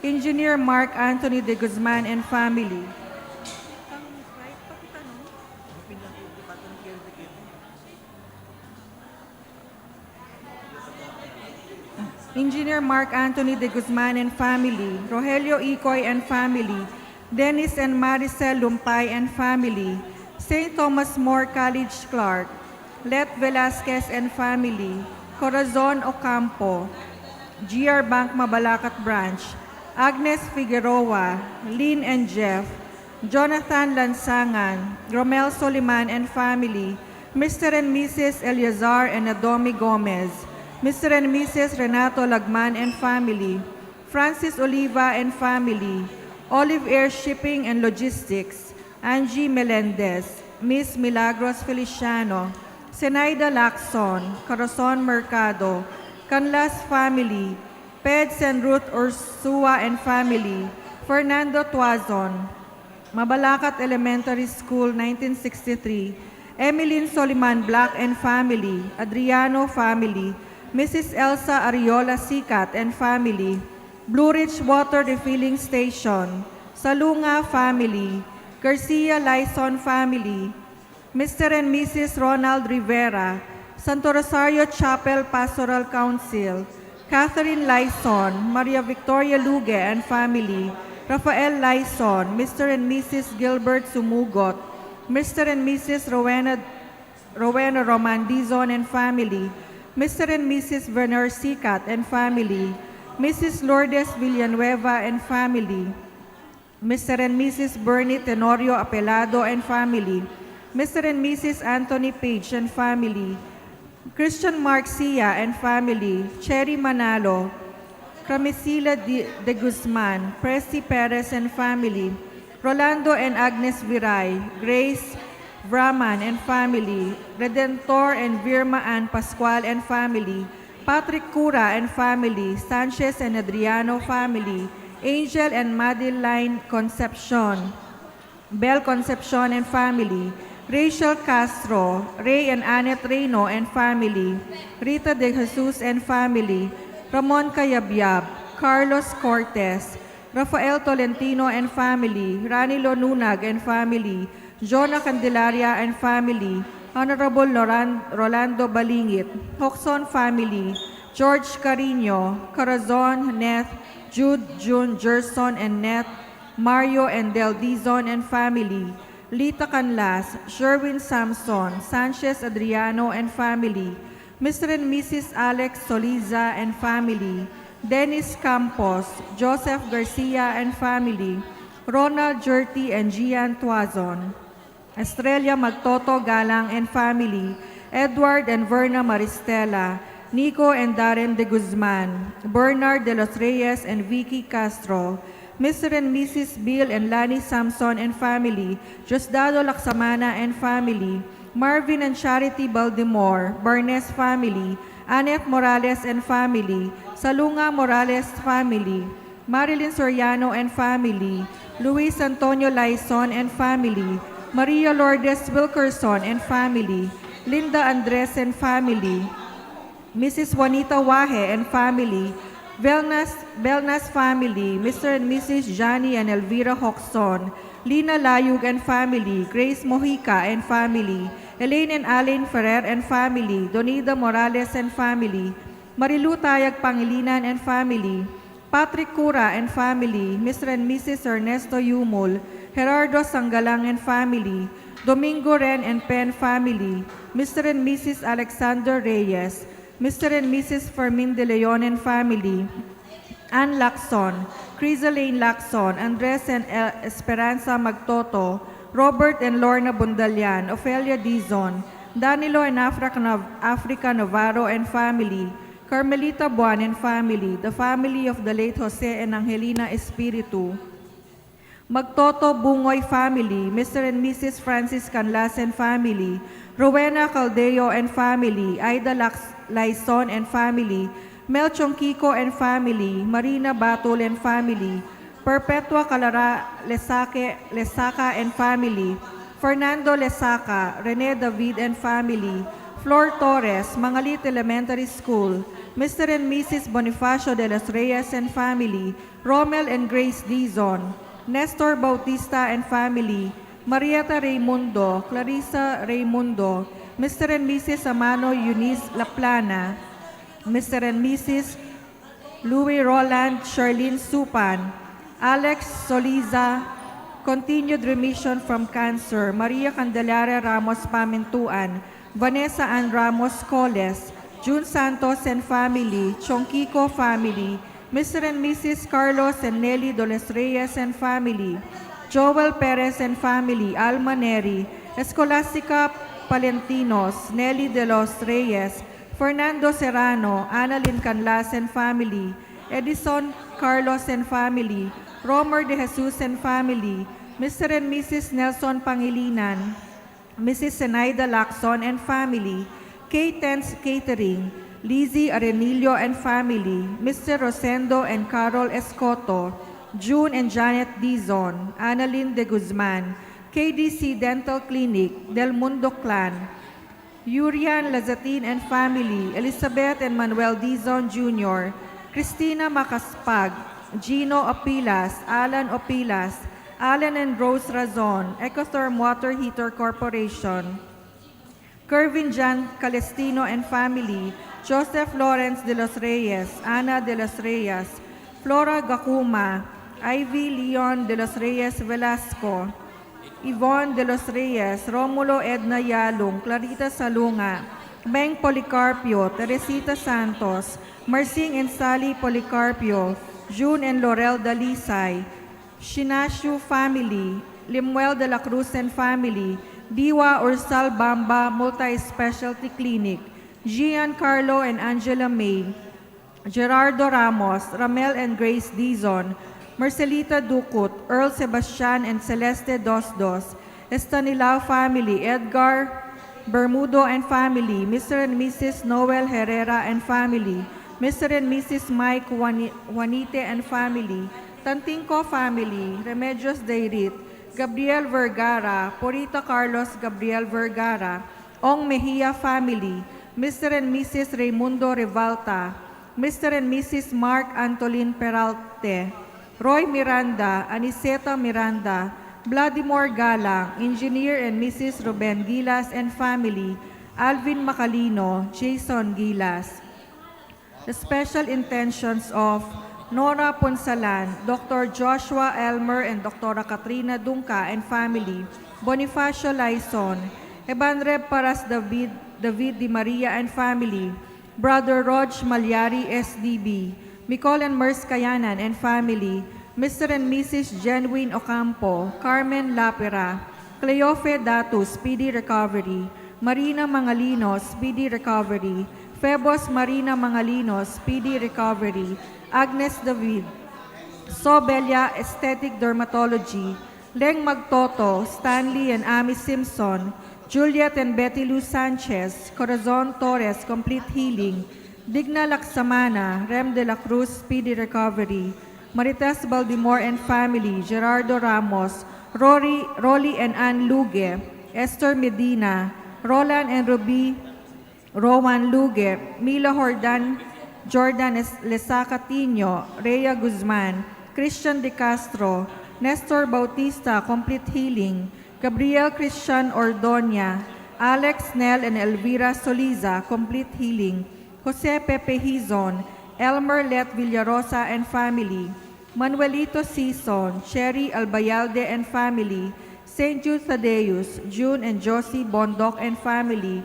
Engineer Mark Anthony de Guzman and family. Engineer Mark Anthony de Guzman and family, Rogelio Icoy and family, Dennis and Maricel Lumpay and family, St. Thomas More College Clark, Let Velasquez and family, Corazon Ocampo, GR Bank Mabalacat Branch, Agnes Figueroa, Lynn and Jeff, Jonathan Lansangan, Romel Soliman and family, Mr. and Mrs. Eleazar and Adomi Gomez, Mr. and Mrs. Renato Lagman and family, Francis Oliva and family, Olive Air Shipping and Logistics, Angie Melendez, Miss Milagros Feliciano, Senaida Lacson, Corazon Mercado, Canlas family, Peds and Ruth Ursua and family, Fernando Tuazon, Mabalacat Elementary School 1963, Emeline Soliman Black and family, Adriano family, Mrs. Elsa Ariola Sikat and family, Blue Ridge Water Refilling Station, Salunga family, Garcia Lyson family, Mr. and Mrs. Ronald Rivera, Santo Rosario Chapel Pastoral Council, Catherine Lyson, Maria Victoria Luge and family, Rafael Lyson, Mr. and Mrs. Gilbert Sumugot, Mr. and Mrs. Rowena Romandizon and family, Mr. and Mrs. Werner Sikat and family, Mrs. Lourdes Villanueva and family, Mr. and Mrs. Bernie Tenorio Apelado and family, Mr. and Mrs. Anthony Page and family, Christian Marcia and family, Cherry Manalo, Cramicila de Guzman, Presi Perez and family, Rolando and Agnes Viray, Grace Brahman and family, Redentor and Virma Ann Pascual and family, Patrick Cura and family, Sanchez and Adriano family, Angel and Madeline Concepcion, Bel Concepcion and family, Rachel Castro, Ray and Annette Reyno and family, Rita de Jesus and family, Ramon Cayabyab, Carlos Cortez, Rafael Tolentino and family, Ranilo Nunag and family, Jonah Candelaria and family, Honorable Rolando Balingit, Hoxon family, George Carino, Corazon, Neth, Jude, June, Gerson and Neth, Mario and Del Dizon and family, Lita Canlas, Sherwin Samson, Sanchez Adriano and family, Mr. and Mrs. Alex Soliza and family, Dennis Campos, Joseph Garcia and family, Ronald Jerty and Gian Tuazon, Estrella Magtoto Galang and family, Edward and Verna Maristela, Nico and Darren de Guzman, Bernard de los Reyes and Vicky Castro, Mr. and Mrs. Bill and Lani Samson and family, Josdado Laksamana and family, Marvin and Charity Baltimore, Barnes family, Annette Morales and family, Salunga Morales family, Marilyn Soriano and family, Luis Antonio Laison and family, Maria Lourdes Wilkerson and family, Linda Andres and family, Mrs. Juanita Wahe and family, Belnas family, Mr. and Mrs. Johnny and Elvira Hoxon, Lina Layug and family, Grace Mojica and family, Elaine and Alain Ferrer and family, Donida Morales and family, Marilu Tayag Pangilinan and family, Patrick Cura and family, Mr. and Mrs. Ernesto Yumul, Gerardo Sanggalang and family, Domingo Ren and Pen family, Mr. and Mrs. Alexander Reyes, Mr. and Mrs. Fermin de Leon and family, Ann Lacson, Crisaline Lacson, Andres and Esperanza Magtoto, Robert and Lorna Bundalian, Ofelia Dizon, Danilo and Africa Navarro and family, Carmelita Buan and family, the family of the late Jose and Angelina Espiritu, Magtoto Bungoy family, Mr. and Mrs. Francis Canlas and family, Rowena Caldeo and family, Aida Laison and family, Melchong Kiko and family, Marina Batul and family, Perpetua Calara Lesaca and family, Fernando Lesaca, Rene David and family, Flor Torres, Mangalit Elementary School, Mr. and Mrs. Bonifacio de los Reyes and family, Romel and Grace Dizon, Nestor Bautista and family, Marieta Raimundo, Clarissa Raimundo, Mr. and Mrs. Amano Eunice Laplana, Mr. and Mrs. Louis Roland Charlene Supan, Alex Soliza, continued remission from cancer, Maria Candelaria Ramos Pamintuan, Vanessa Ann Ramos Coles, June Santos and family, Chongkiko family, Mr. and Mrs. Carlos and Nelly Doles Reyes and family, Joel Perez and family, Alma Neri, Escolastica Palentinos, Nelly de los Reyes, Fernando Serrano, Annalyn Canlas and family, Edison Carlos and family, Romer de Jesus and family, Mr. and Mrs. Nelson Pangilinan, Mrs. Zenaida Lacson and family, K-Tens Catering, Lizzie Arenillo and family, Mr. Rosendo and Carol Escoto, June and Janet Dizon, Annalyn de Guzman, KDC Dental Clinic, Del Mundo Clan, Yurian Lazatin and family, Elizabeth and Manuel Dizon Jr., Cristina Macaspag, Gino Opilas, Alan Opilas, Alan and Rose Razon, Ecotherm Water Heater Corporation, Kervin Jan Calestino and family, Joseph Lawrence de los Reyes, Ana de los Reyes, Flora Gacuma, Ivy Leon de los Reyes Velasco, Yvonne de los Reyes, Romulo Edna Yalong, Clarita Salunga, Meng Policarpio, Teresita Santos, Marcing and Sally Policarpio, June and Laurel Dalisay, Shinashu family, Limuel de la Cruz and family, Diwa Ursal Bamba Multi-Specialty Clinic, Giancarlo and Angela May, Gerardo Ramos, Ramel and Grace Dizon, Marcelita Ducut, Earl Sebastian and Celeste Dosdos, Estanilau family, Edgar Bermudo and family, Mr. and Mrs. Noel Herrera and family, Mr. and Mrs. Mike Juanite and family, Tantingco family, Remedios Dairit, Gabriel Vergara, Porita Carlos Gabriel Vergara, Ong Mejia family, Mr. and Mrs. Raimundo Revalta, Mr. and Mrs. Mark Antolin Peralte, Roy Miranda, Aniseta Miranda, Vladimir Galang, Engineer and Mrs. Ruben Gilas and family, Alvin Macalino, Jason Gilas. The special intentions of Nora Ponsalan, Dr. Joshua Elmer and Dr. Katrina Dunca and family, Bonifacio Laison, Ebanreb Paras David Di Maria and family, Brother Rog Malyari SDB, Micol and Mers Kayanan and family, Mr. and Mrs. Genuine Ocampo, Carmen Lapera, Cleofe Datu, speedy recovery, Marina Mangalino, speedy recovery, Febos Marina Mangalino, speedy recovery, Agnes David, Sobelia Aesthetic Dermatology, Leng Magtoto, Stanley and Amy Simpson, Juliet and Betty Lou Sanchez, Corazon Torres, complete healing, Digna Laksamana, Rem de la Cruz, speedy recovery, Marites Baldimore and family, Gerardo Ramos, Rolly and Ann Luge, Esther Medina, Roland and Rowan Luge, Mila Jordan Lesaca Tino, Rhea Guzman, Christian De Castro, Nestor Bautista, complete healing, Gabriel Christian Ordonia, Alex Nel and Elvira Soliza, complete healing, Jose Pepe Hizon, Elmer Let Villarosa and family, Manuelito Sison, Cherry Albayalde and family, St. Jude Thaddeus, June and Josie Bondoc and family,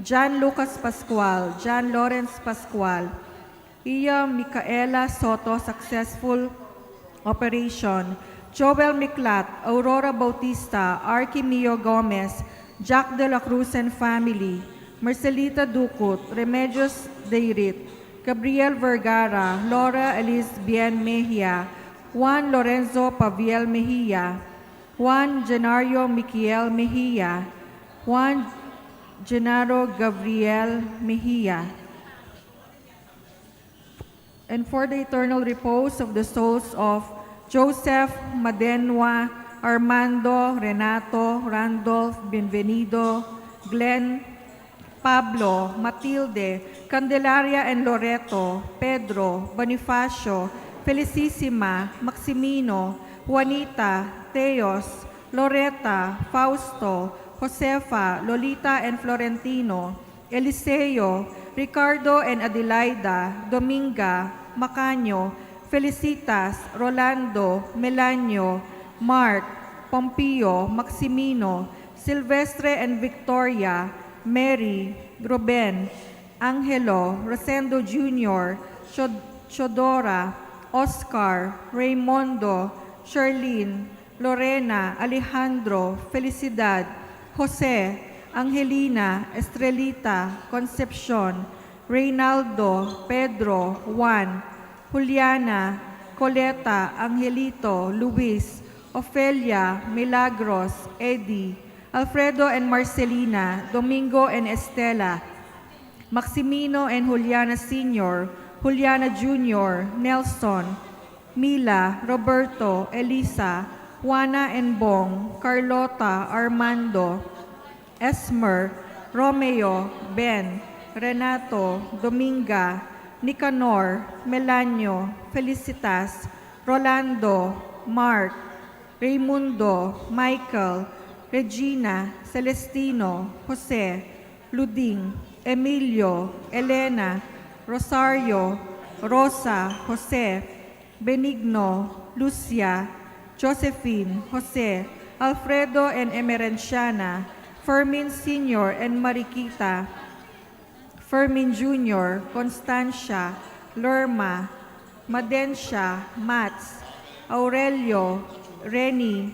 John Lucas Pascual, John Lawrence Pascual, Iya Micaela Soto, successful operation, Joel Miklat, Aurora Bautista, Arquimio Gomez, Jack de la Cruz and family, Marcelita Ducut, Remedios Deirit, Gabriel Vergara, Laura Elise Bien Mejia, Juan Lorenzo Paviel Mejia, Juan Genario Miquiel Mejia, Juan Genaro Gabriel Mejia. And for the eternal repose of the souls of Joseph Madenwa, Armando, Renato, Randolph, Bienvenido, Glenn, Pablo, Matilde, Candelaria and Loreto, Pedro, Bonifacio, Felicissima, Maximino, Juanita, Teos, Loretta, Fausto, Josefa, Lolita and Florentino, Eliseo, Ricardo and Adelaida, Dominga, Macaño, Felicitas, Rolando, Melanio, Mark, Pompeo, Maximino, Silvestre and Victoria, Mary, Ruben, Angelo, Rosendo Jr., Chodora, Oscar, Raymondo, Charlene, Lorena, Alejandro, Felicidad, Jose, Angelina, Estrelita, Concepcion, Reynaldo, Pedro, Juan, Juliana, Coleta, Angelito, Luis, Ofelia, Milagros, Eddie, Alfredo and Marcelina, Domingo and Estela, Maximino and Juliana Sr., Juliana Jr., Nelson, Mila, Roberto, Elisa, Juana and Bong, Carlota, Armando, Esmer, Romeo, Ben, Renato, Dominga, Nicanor, Melanio, Felicitas, Rolando, Mark, Raimundo, Michael, Regina, Celestino, Jose, Luding, Emilio, Elena, Rosario, Rosa, Jose, Benigno, Lucia, Josephine, Jose, Alfredo and Emerenciana, Fermin Sr. and Mariquita, Fermin Jr., Constancia, Lerma, Madencia, Mats, Aurelio, Reni,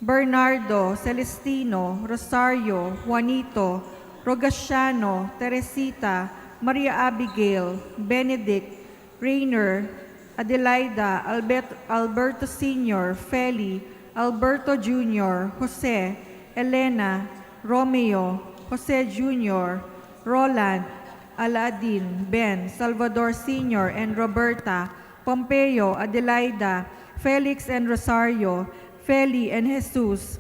Bernardo, Celestino, Rosario, Juanito, Rogaciano, Teresita, Maria Abigail, Benedict, Rainer, Adelaida, Alberto Sr., Feli, Alberto Jr., Jose, Elena, Romeo, Jose Jr., Roland, Aladin, Ben, Salvador Sr. and Roberta, Pompeo, Adelaida, Felix and Rosario, Feli and Jesus,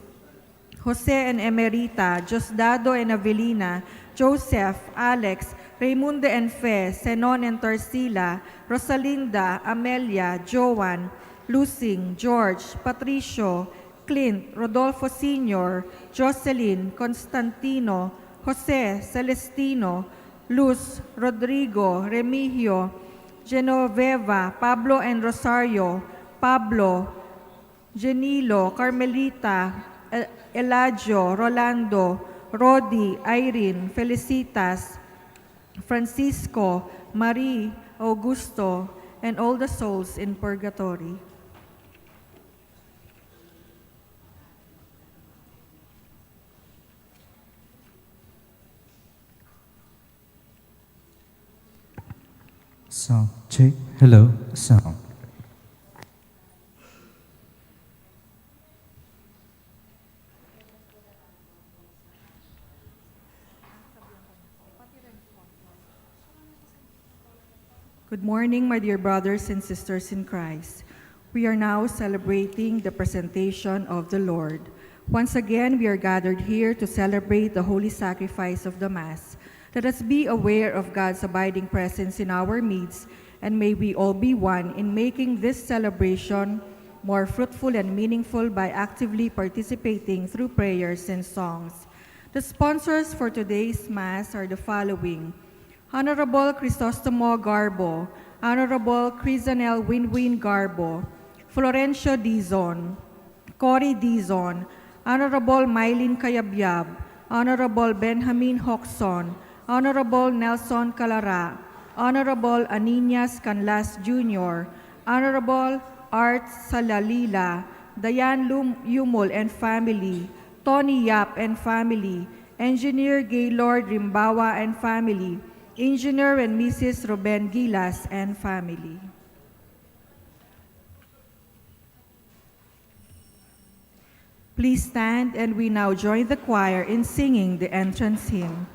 Jose and Emerita, Diosdado and Avelina, Joseph, Alex, Raimundo and Fe, Zenon and Tarsila, Rosalinda, Amelia, Joan, Lucing, George, Patricio, Clint, Rodolfo Sr., Jocelyn, Constantino, Jose, Celestino, Luz, Rodrigo, Remigio, Genoveva, Pablo and Rosario, Pablo, Genilo, Carmelita, Eladio, Rolando, Rodi, Irene, Felicitas, Francisco, Marie, Augusto, and all the souls in purgatory. Song, check, hello, song. Good morning, my dear brothers and sisters in Christ. We are now celebrating the presentation of the Lord. Once again, we are gathered here to celebrate the holy sacrifice of the Mass. Let us be aware of God's abiding presence in our midst, and may we all be one in making this celebration more fruitful and meaningful by actively participating through prayers and songs. The sponsors for today's Mass are the following: Honorable Crisostomo Garbo, Honorable Crisanel Winwin Garbo, Florencio Dizon, Cory Dizon, Honorable Mylene Cayabyab, Honorable Benjamin Hoxon, Honorable Nelson Calara, Honorable Aninias Canlas Jr., Honorable Art Salalila, Diane Yumol and family, Tony Yap and family, Engineer Gaylord Rimbawa and family, Engineer and Mrs. Ruben Gilas and family. Please stand, and we now join the choir in singing the entrance hymn.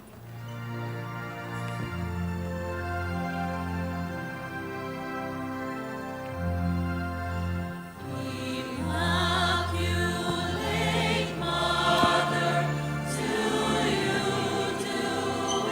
Immaculate Mother, to you do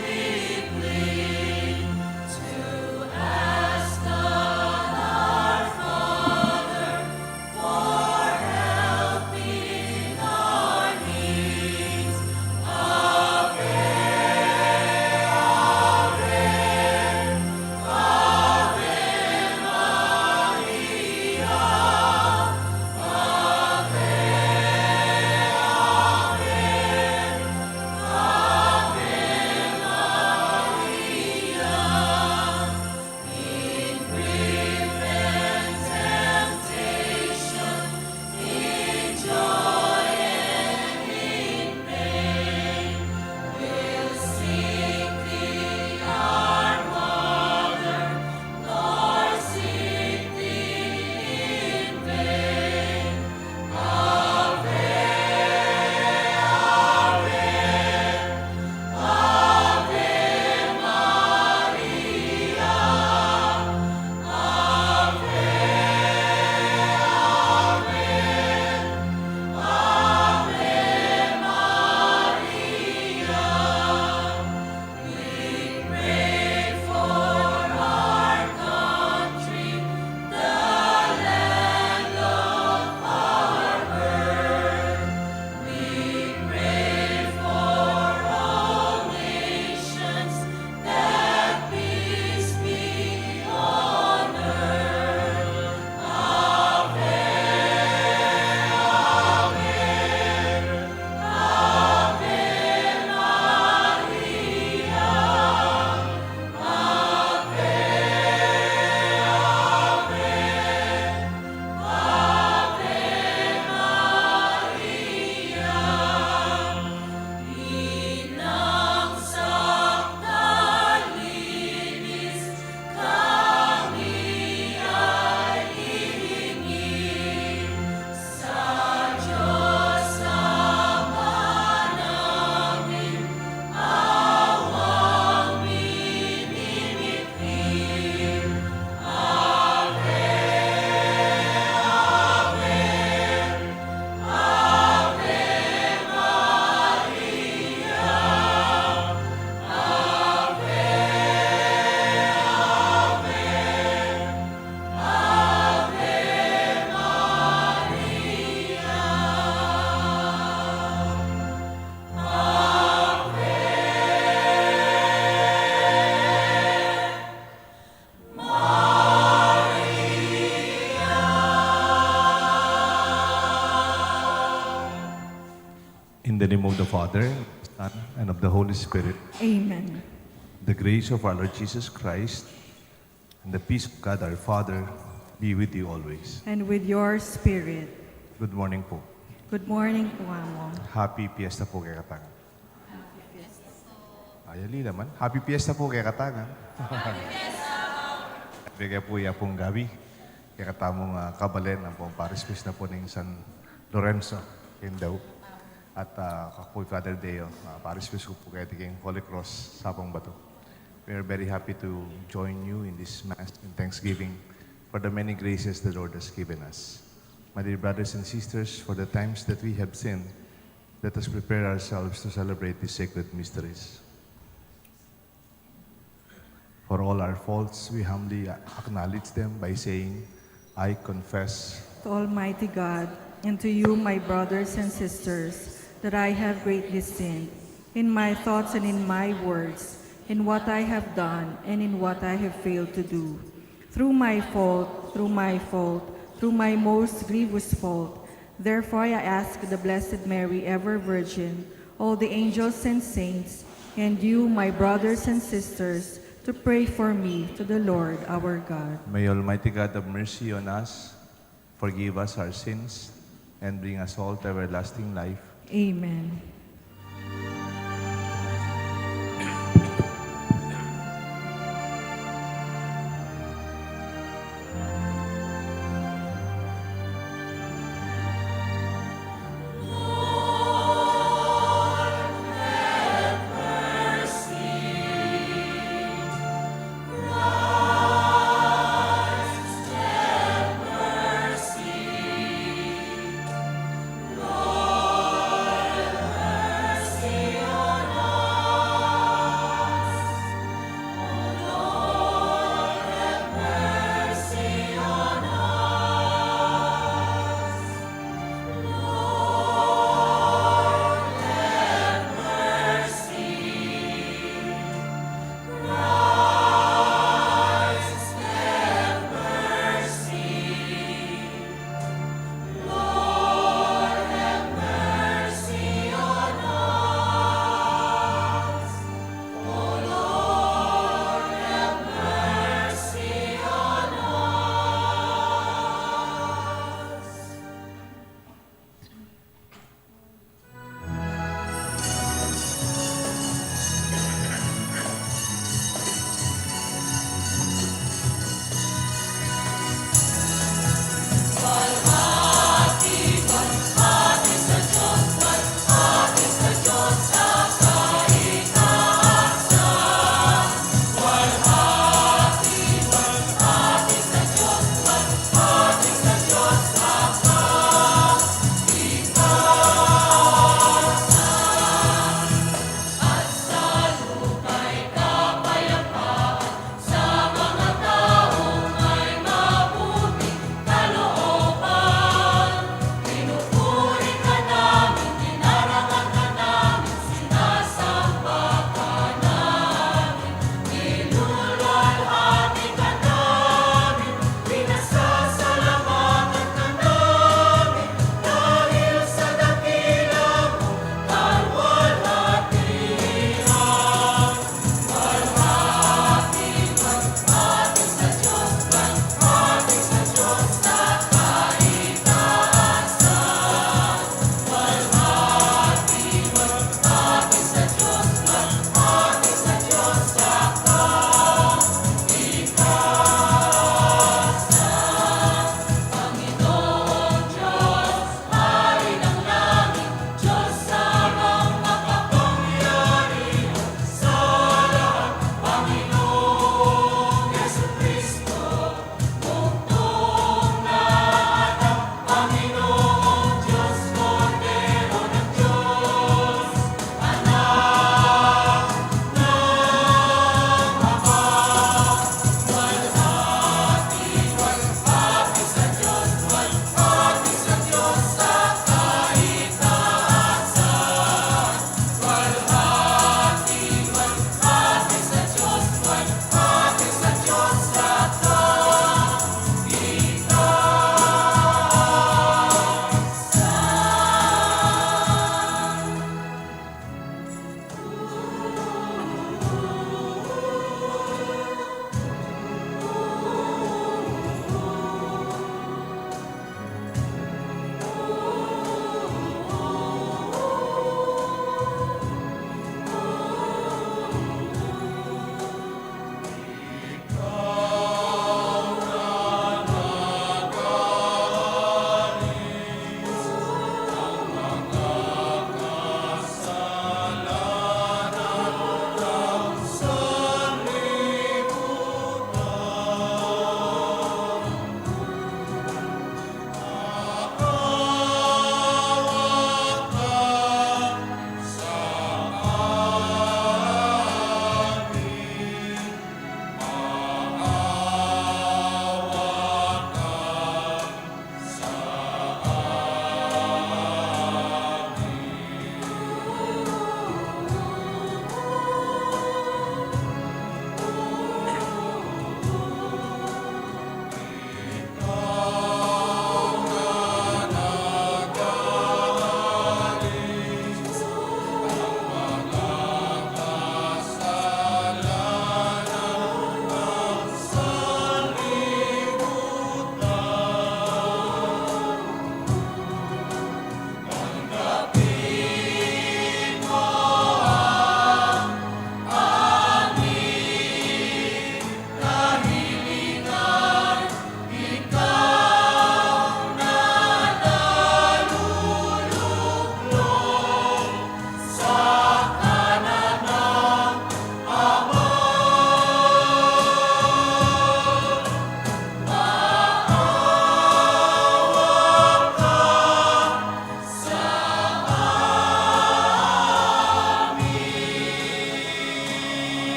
of the Father, the Son, and of the Holy Spirit. Amen. The grace of our Lord Jesus Christ and the peace of God our Father be with you always. And with your spirit. Good morning po. Good morning po, Amo. Happy Fiesta po kay Katangan. Ayali naman. Happy Fiesta po kay Katangan. Happy Fiesta! Bigay po iya pong gabi. Kaya katamong kabalen ang pong Paris Feast na po ng San Lorenzo, Hindaw. At kapoy Father Deo, Paris Feast ko po kaya tiging Holy Cross, Sapong Bato. We are very happy to join you in this Mass in Thanksgiving for the many graces the Lord has given us. My dear brothers and sisters, for the times that we have sinned, let us prepare ourselves to celebrate these sacred mysteries. For all our faults, we humbly acknowledge them by saying, I confess To Almighty God, and to you, my brothers and sisters, that I have greatly sinned, in my thoughts and in my words, in what I have done and in what I have failed to do. Through my fault, through my most grievous fault. Therefore I ask the Blessed Mary, ever Virgin, all the angels and saints, and you, my brothers and sisters, to pray for me to the Lord our God. May Almighty God have mercy on us, forgive us our sins, and bring us all to everlasting life. Amen.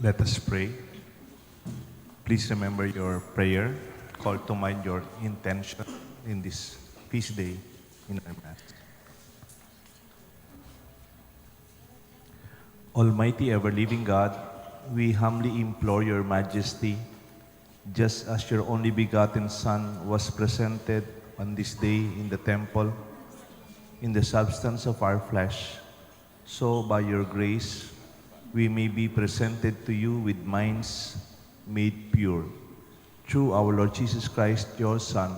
Let us pray. Please remember your prayer. Call to mind your intention in this feast day in our Mass. Almighty ever-living God, we humbly implore your majesty, just as your only begotten Son was presented on this day in the temple, in the substance of our flesh, so by your grace, we may be presented to you with minds made pure. Through our Lord Jesus Christ, your Son,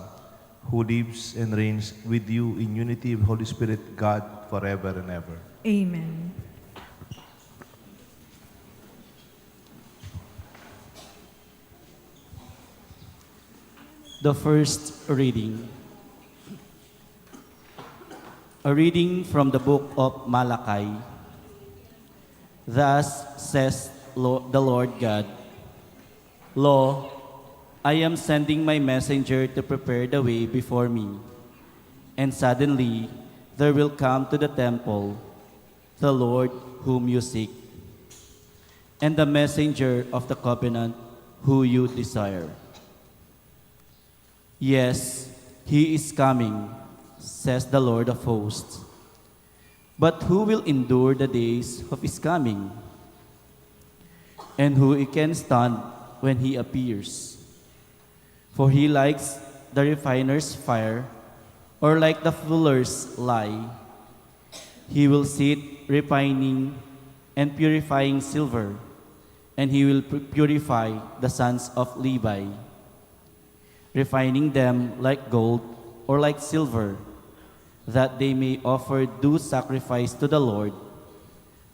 who lives and reigns with you in unity of Holy Spirit, God, forever and ever. Amen. The first reading. A reading from the book of Malachi. Thus says the Lord God, Lo, I am sending my messenger to prepare the way before me. And suddenly there will come to the temple the Lord whom you seek, and the messenger of the covenant who you desire. Yes, he is coming, says the Lord of hosts. But who will endure the days of his coming? And who can stand when he appears? For he likes the refiner's fire, or like the fuller's lye. He will sit refining and purifying silver, and he will purify the sons of Levi, refining them like gold or like silver, that they may offer due sacrifice to the Lord.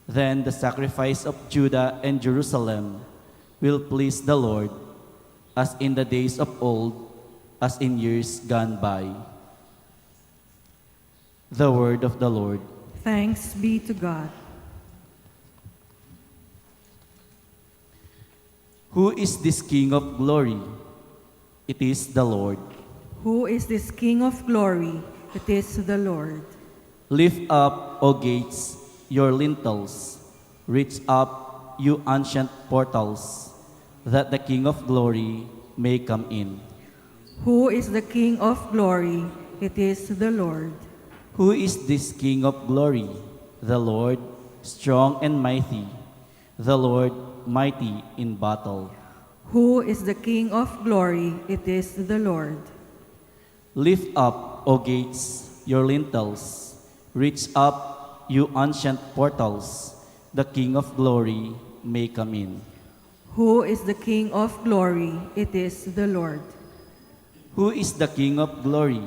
Then the sacrifice of Judah and Jerusalem will please the Lord, as in the days of old, as in years gone by. The word of the Lord. Thanks be to God. Who is this King of glory? It is the Lord. Who is this King of glory? It is the Lord. Lift up, O gates, your lintels. Reach up, you ancient portals, that the King of glory may come in. Who is the King of glory? It is the Lord. Who is this King of glory? The Lord, strong and mighty, the Lord, mighty in battle. Who is the King of glory? It is the Lord. Lift up, O gates, your lintels. Reach up, you ancient portals, the King of glory may come in. Who is the King of glory? It is the Lord. Who is the King of glory?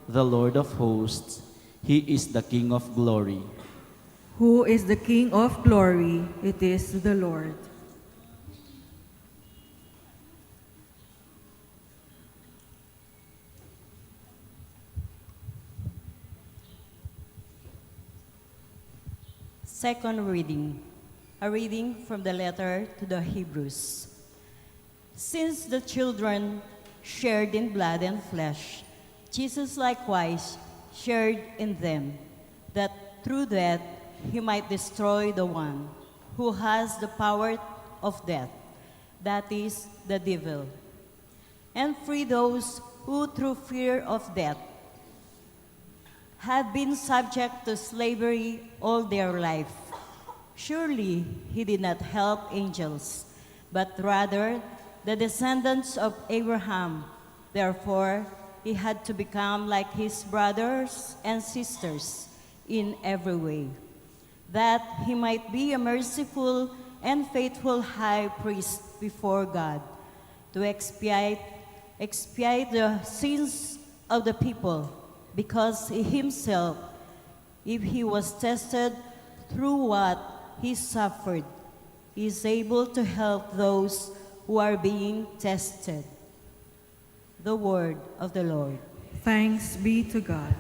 The Lord of hosts. He is the King of glory. Who is the King of glory? It is the Lord. Second reading, a reading from the letter to the Hebrews. Since the children shared in blood and flesh, Jesus likewise shared in them, that through death he might destroy the one who has the power of death, that is, the devil, and free those who through fear of death had been subject to slavery all their life. Surely he did not help angels, but rather the descendants of Abraham. Therefore, he had to become like his brothers and sisters in every way, that he might be a merciful and faithful high priest before God, to expiate the sins of the people, because he himself, if he was tested through what he suffered, is able to help those who are being tested. The word of the Lord. Thanks be to God.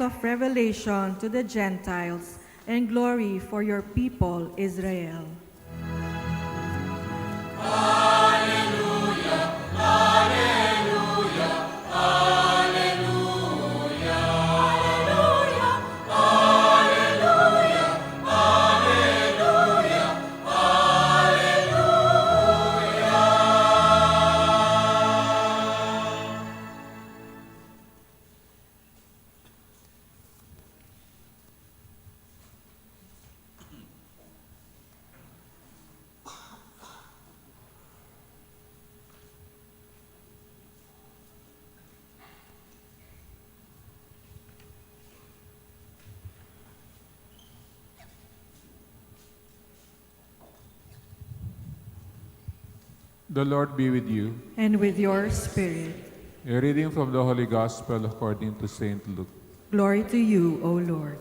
light of revelation to the Gentiles, and glory for your people Israel. The Lord be with you. And with your spirit. A reading from the Holy Gospel according to St. Luke. Glory to you, O Lord.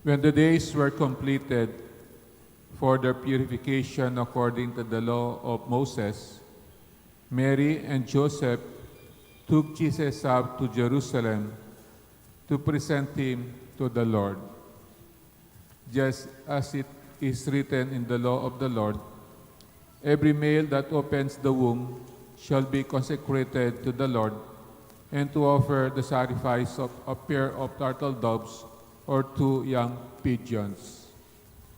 When the days were completed for their purification according to the law of Moses, Mary and Joseph took Jesus up to Jerusalem to present him to the Lord. Just as it is written in the law of the Lord, every male that opens the womb shall be consecrated to the Lord, and to offer the sacrifice of a pair of turtle doves or 2 young pigeons,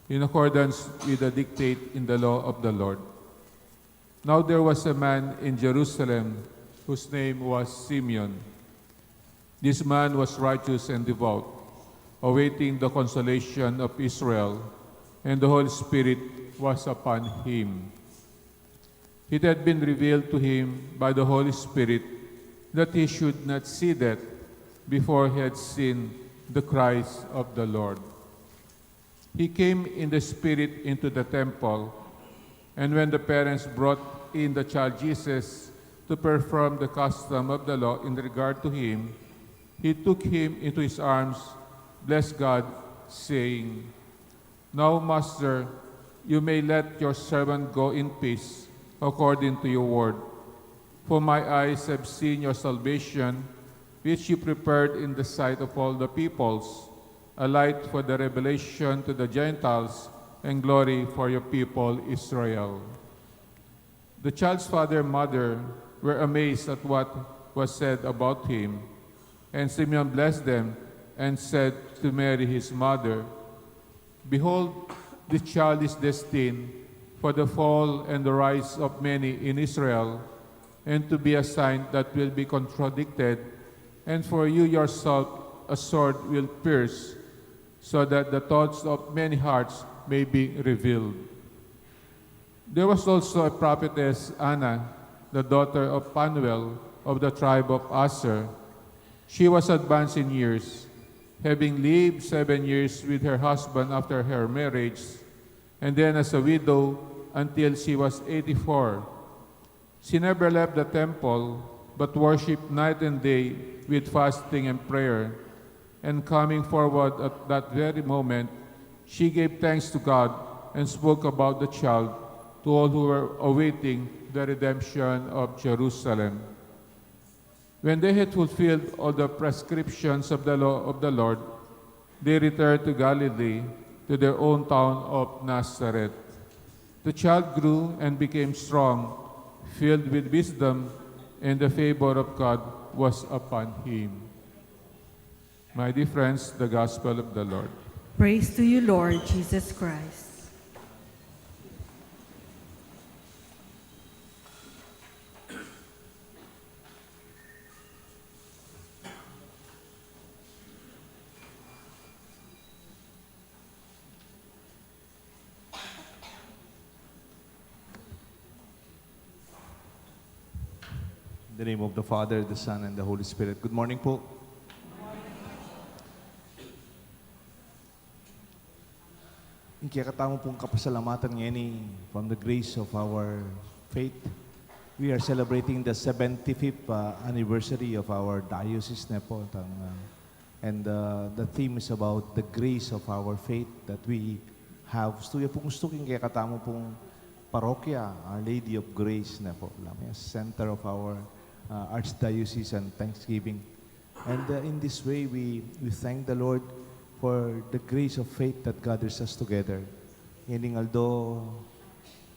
in accordance with the dictate in the law of the Lord. Now there was a man in Jerusalem whose name was Simeon. This man was righteous and devout, awaiting the consolation of Israel, and the Holy Spirit was upon him. It had been revealed to him by the Holy Spirit that he should not see death before he had seen the Christ of the Lord. He came in the Spirit into the temple, and when the parents brought in the child Jesus to perform the custom of the law in regard to him, he took him into his arms, blessed God, saying, "Now, Master, you may let your servant go in peace, according to your word. For my eyes have seen your salvation, which you prepared in the sight of all the peoples, a light for the revelation to the Gentiles, and glory for your people Israel." The child's father and mother were amazed at what was said about him, and Simeon blessed them and said to Mary his mother, "Behold, this child is destined for the fall and the rise of many in Israel, and to be a sign that will be contradicted, and for you yourself a sword will pierce, so that the thoughts of many hearts may be revealed." There was also a prophetess, Anna, the daughter of Phanuel of the tribe of Asher. She was advanced in years, having lived 7 years with her husband after her marriage, and then as a widow until she was 84. She never left the temple, but worshipped night and day with fasting and prayer. And coming forward at that very moment, she gave thanks to God and spoke about the child to all who were awaiting the redemption of Jerusalem. When they had fulfilled all the prescriptions of the law of the Lord, they returned to Galilee, to their own town of Nazareth. The child grew and became strong, filled with wisdom, and the favor of God was upon him. My dear friends, the Gospel of the Lord. Praise to you, Lord Jesus Christ. In the name of the Father, the Son, and the Holy Spirit. Good morning po. Ang kiyakatamo pong kapasalamatan ngayon from the grace of our faith. We are celebrating the 75th anniversary of our diocese na po. And the theme is about the grace of our faith that we have. Gusto po gusto kaya katamo pong parokya, Our Lady of Grace na po. Center of our Archdiocese and Thanksgiving. And in this way, we thank the Lord for the grace of faith that gathers us together. Yaning aldo,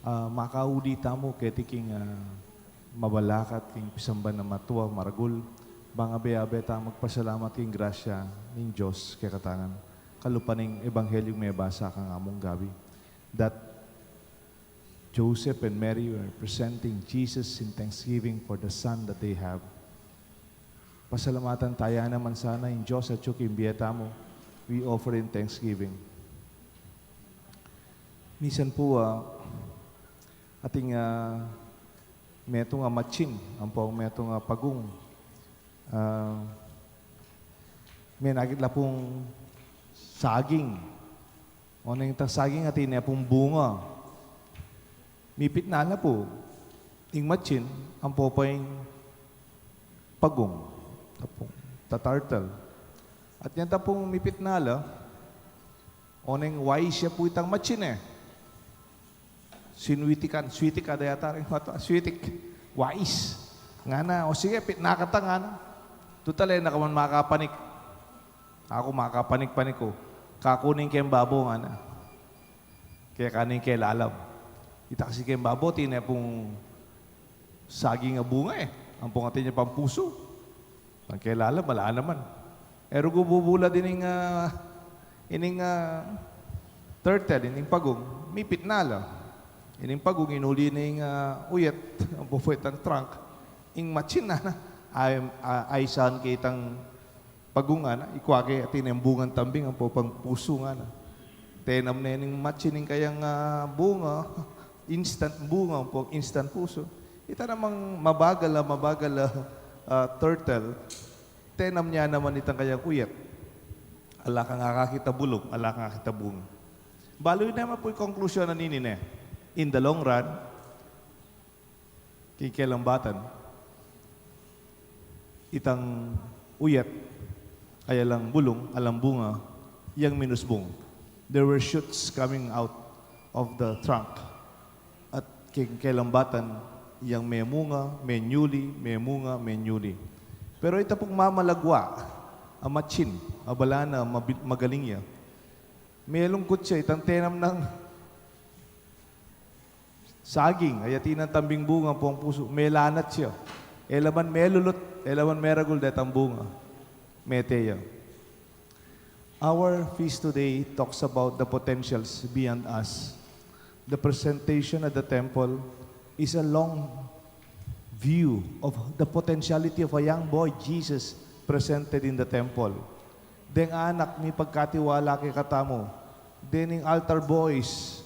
makauli tamo kaya king mabalakat, king pisamban na matuwa, maragul, bang abe-abe ta magpasalamat king grasya ning Diyos kaya katangan. Kalupaning ebanghelyo may basa kang among gabi. That Joseph and Mary were presenting Jesus in thanksgiving for the son that they have. Pasalamatan tayo naman sana in Diyos at yung imbiyeta mo. We offer in thanksgiving. Minsan po, ating metong matchin, ang po metong pagong. May nakitla pong saging. O na yung saging atin na pong bunga. Mipit na po, yung matchin, ang po pa yung pagong, tatartal. At yan tapong mipit na o na yung wise siya po itang matchin Sinwitikan, switik kada yata rin mato, switik, wise. Nga na, o sige, nakata nga na. Tutalay, nakaman makapanik. Ako makapanik-panik ko. Kakunin kayong babo nga na. Kaya kanin kayo lalab. Ita kasi kayong babo, tina pong saging nga bunga Ang pungatin niya pang puso. Ang kayo lalab, malaan naman. Ero gububula din ining turtle, ining pagong, mipit na ining pagong, inuli na yung uyat, ang pupuit ang trunk, ing matchin na ay saan kay itang pagungan, ikwake at inembungan tambing ang pupang puso nga na. Tenam na yung matchining kayang bunga, instant bunga, ang instant puso. Ita namang mabagal turtle, tenam niya naman itang kayang uyat. Ala ka nga kakita bulong, ala ka nga kita bunga. Baloy naman po yung conclusion na ninin In the long run, kikilambatan, itang uyat, kaya lang bulong, alam bunga, yang minusbong. There were shoots coming out of the trunk. At kikilambatan, yang may munga, may nyuli, may munga, may nyuli. Pero ito pong mamalagwa, amatsin, abala na, magaling niya. May lungkot siya, itang tenam ng saging, ayatin ang tambing bunga po ang puso. May lanat siya. Elaman may lulot, elaman may ragul detang bunga. Meteya. Our feast today talks about the potentials beyond us. The presentation at the temple is a long view of the potentiality of a young boy, Jesus, presented in the temple. Deng anak, may pagkatiwala kay katamo. Dening altar boys,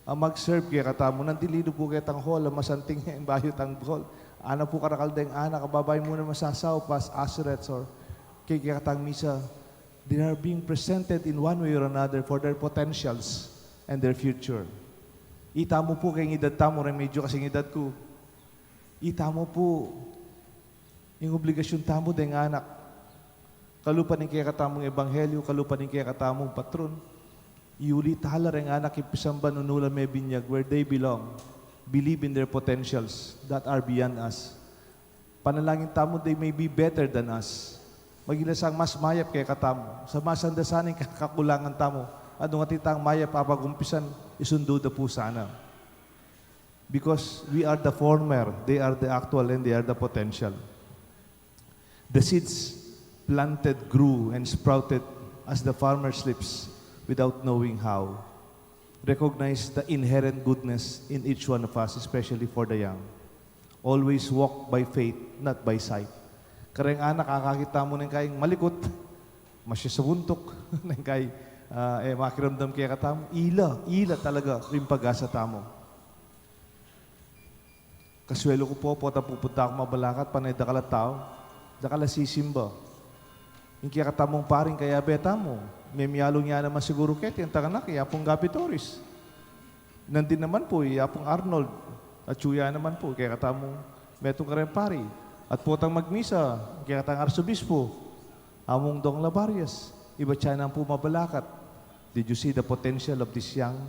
mag-serve kaya katamo, nandilido po kaya tang hall, masanting yung bayo tang hall. Ana po karakal deng anak, kababay muna masasaw, pas asurets, or kaya katang misa. They are being presented in one way or another for their potentials and their future. Itamo po kay edad tamo, remedyo kasing edad ko. Itamo po yung obligasyon tamo deng anak. Kalupanin kaya katamong ebanghelyo, kalupanin kaya katamong patron. Iuli tala rin anak ipisamban unula may binyag where they belong. Believe in their potentials that are beyond us. Panalangin tamo, they may be better than us. Magilasang mas mayap kaya katamo. Sa masandasaning kakulangan tamo. Ano nga titang mayap papagumpisan, isundo da po sana. Because we are the former, they are the actual, and they are the potential. The seeds planted grew and sprouted as the farmer sleeps without knowing how. Recognize the inherent goodness in each one of us, especially for the young. Always walk by faith, not by sight. Kareng anak, kakakita mo ng kayong malikot, masya sa buntok, ng kay, makiramdam kaya katamo, ila talaga, rin pag-asa tamo. Kaswelo ko po, pupunta ako mabalakat, panay dakala tao, dakala sisimba. Yung kaya katamong paring kaya beta mo, may miyalo niya naman siguro kete, yung taganak, yapong Gapitoris. Nandin naman po, yapong Arnold, at Chuya naman po, kaya katamong metong karen pari. At potang magmisa, kaya katang Arsobispo, Among dong labarias. Iba siya nang pumabalakat. Did you see the potential of these young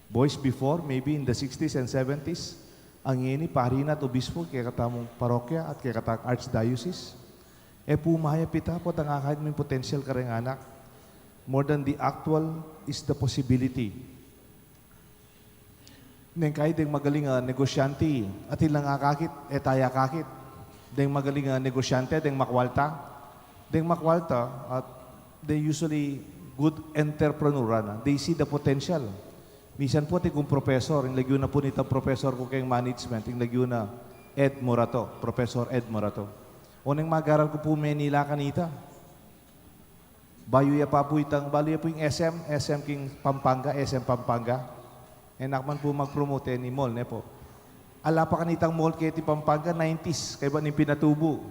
boys before, maybe in the 60s and 70s? Ang ini, parina at obispo, kaya katamong parokya at kaya katang archdiocese. Pumaya pita po, tangakahit mo yung potential ka rin anak. More than the actual is the possibility. Neng kahit yung magaling negosyante, at ilang akakit, taya kakit. Deng magaling negosyante, deng makwalta. Deng makwalta, at they usually good entrepreneur na. They see the potential. Minsan po, kung professor, yung lagyo na po nito professor ko kayong management, yung lagyo na Ed Morato, Professor Ed Morato. O nang mag-aral ko po Manila kanita. Bayo ya pa po balo ya po yung SM King Pampanga, SM Pampanga. Nakman po mag-promote ni mall, ne po. Ala pa kanitang mall kaya ti Pampanga, 90s, kaya ba ning pinatubo?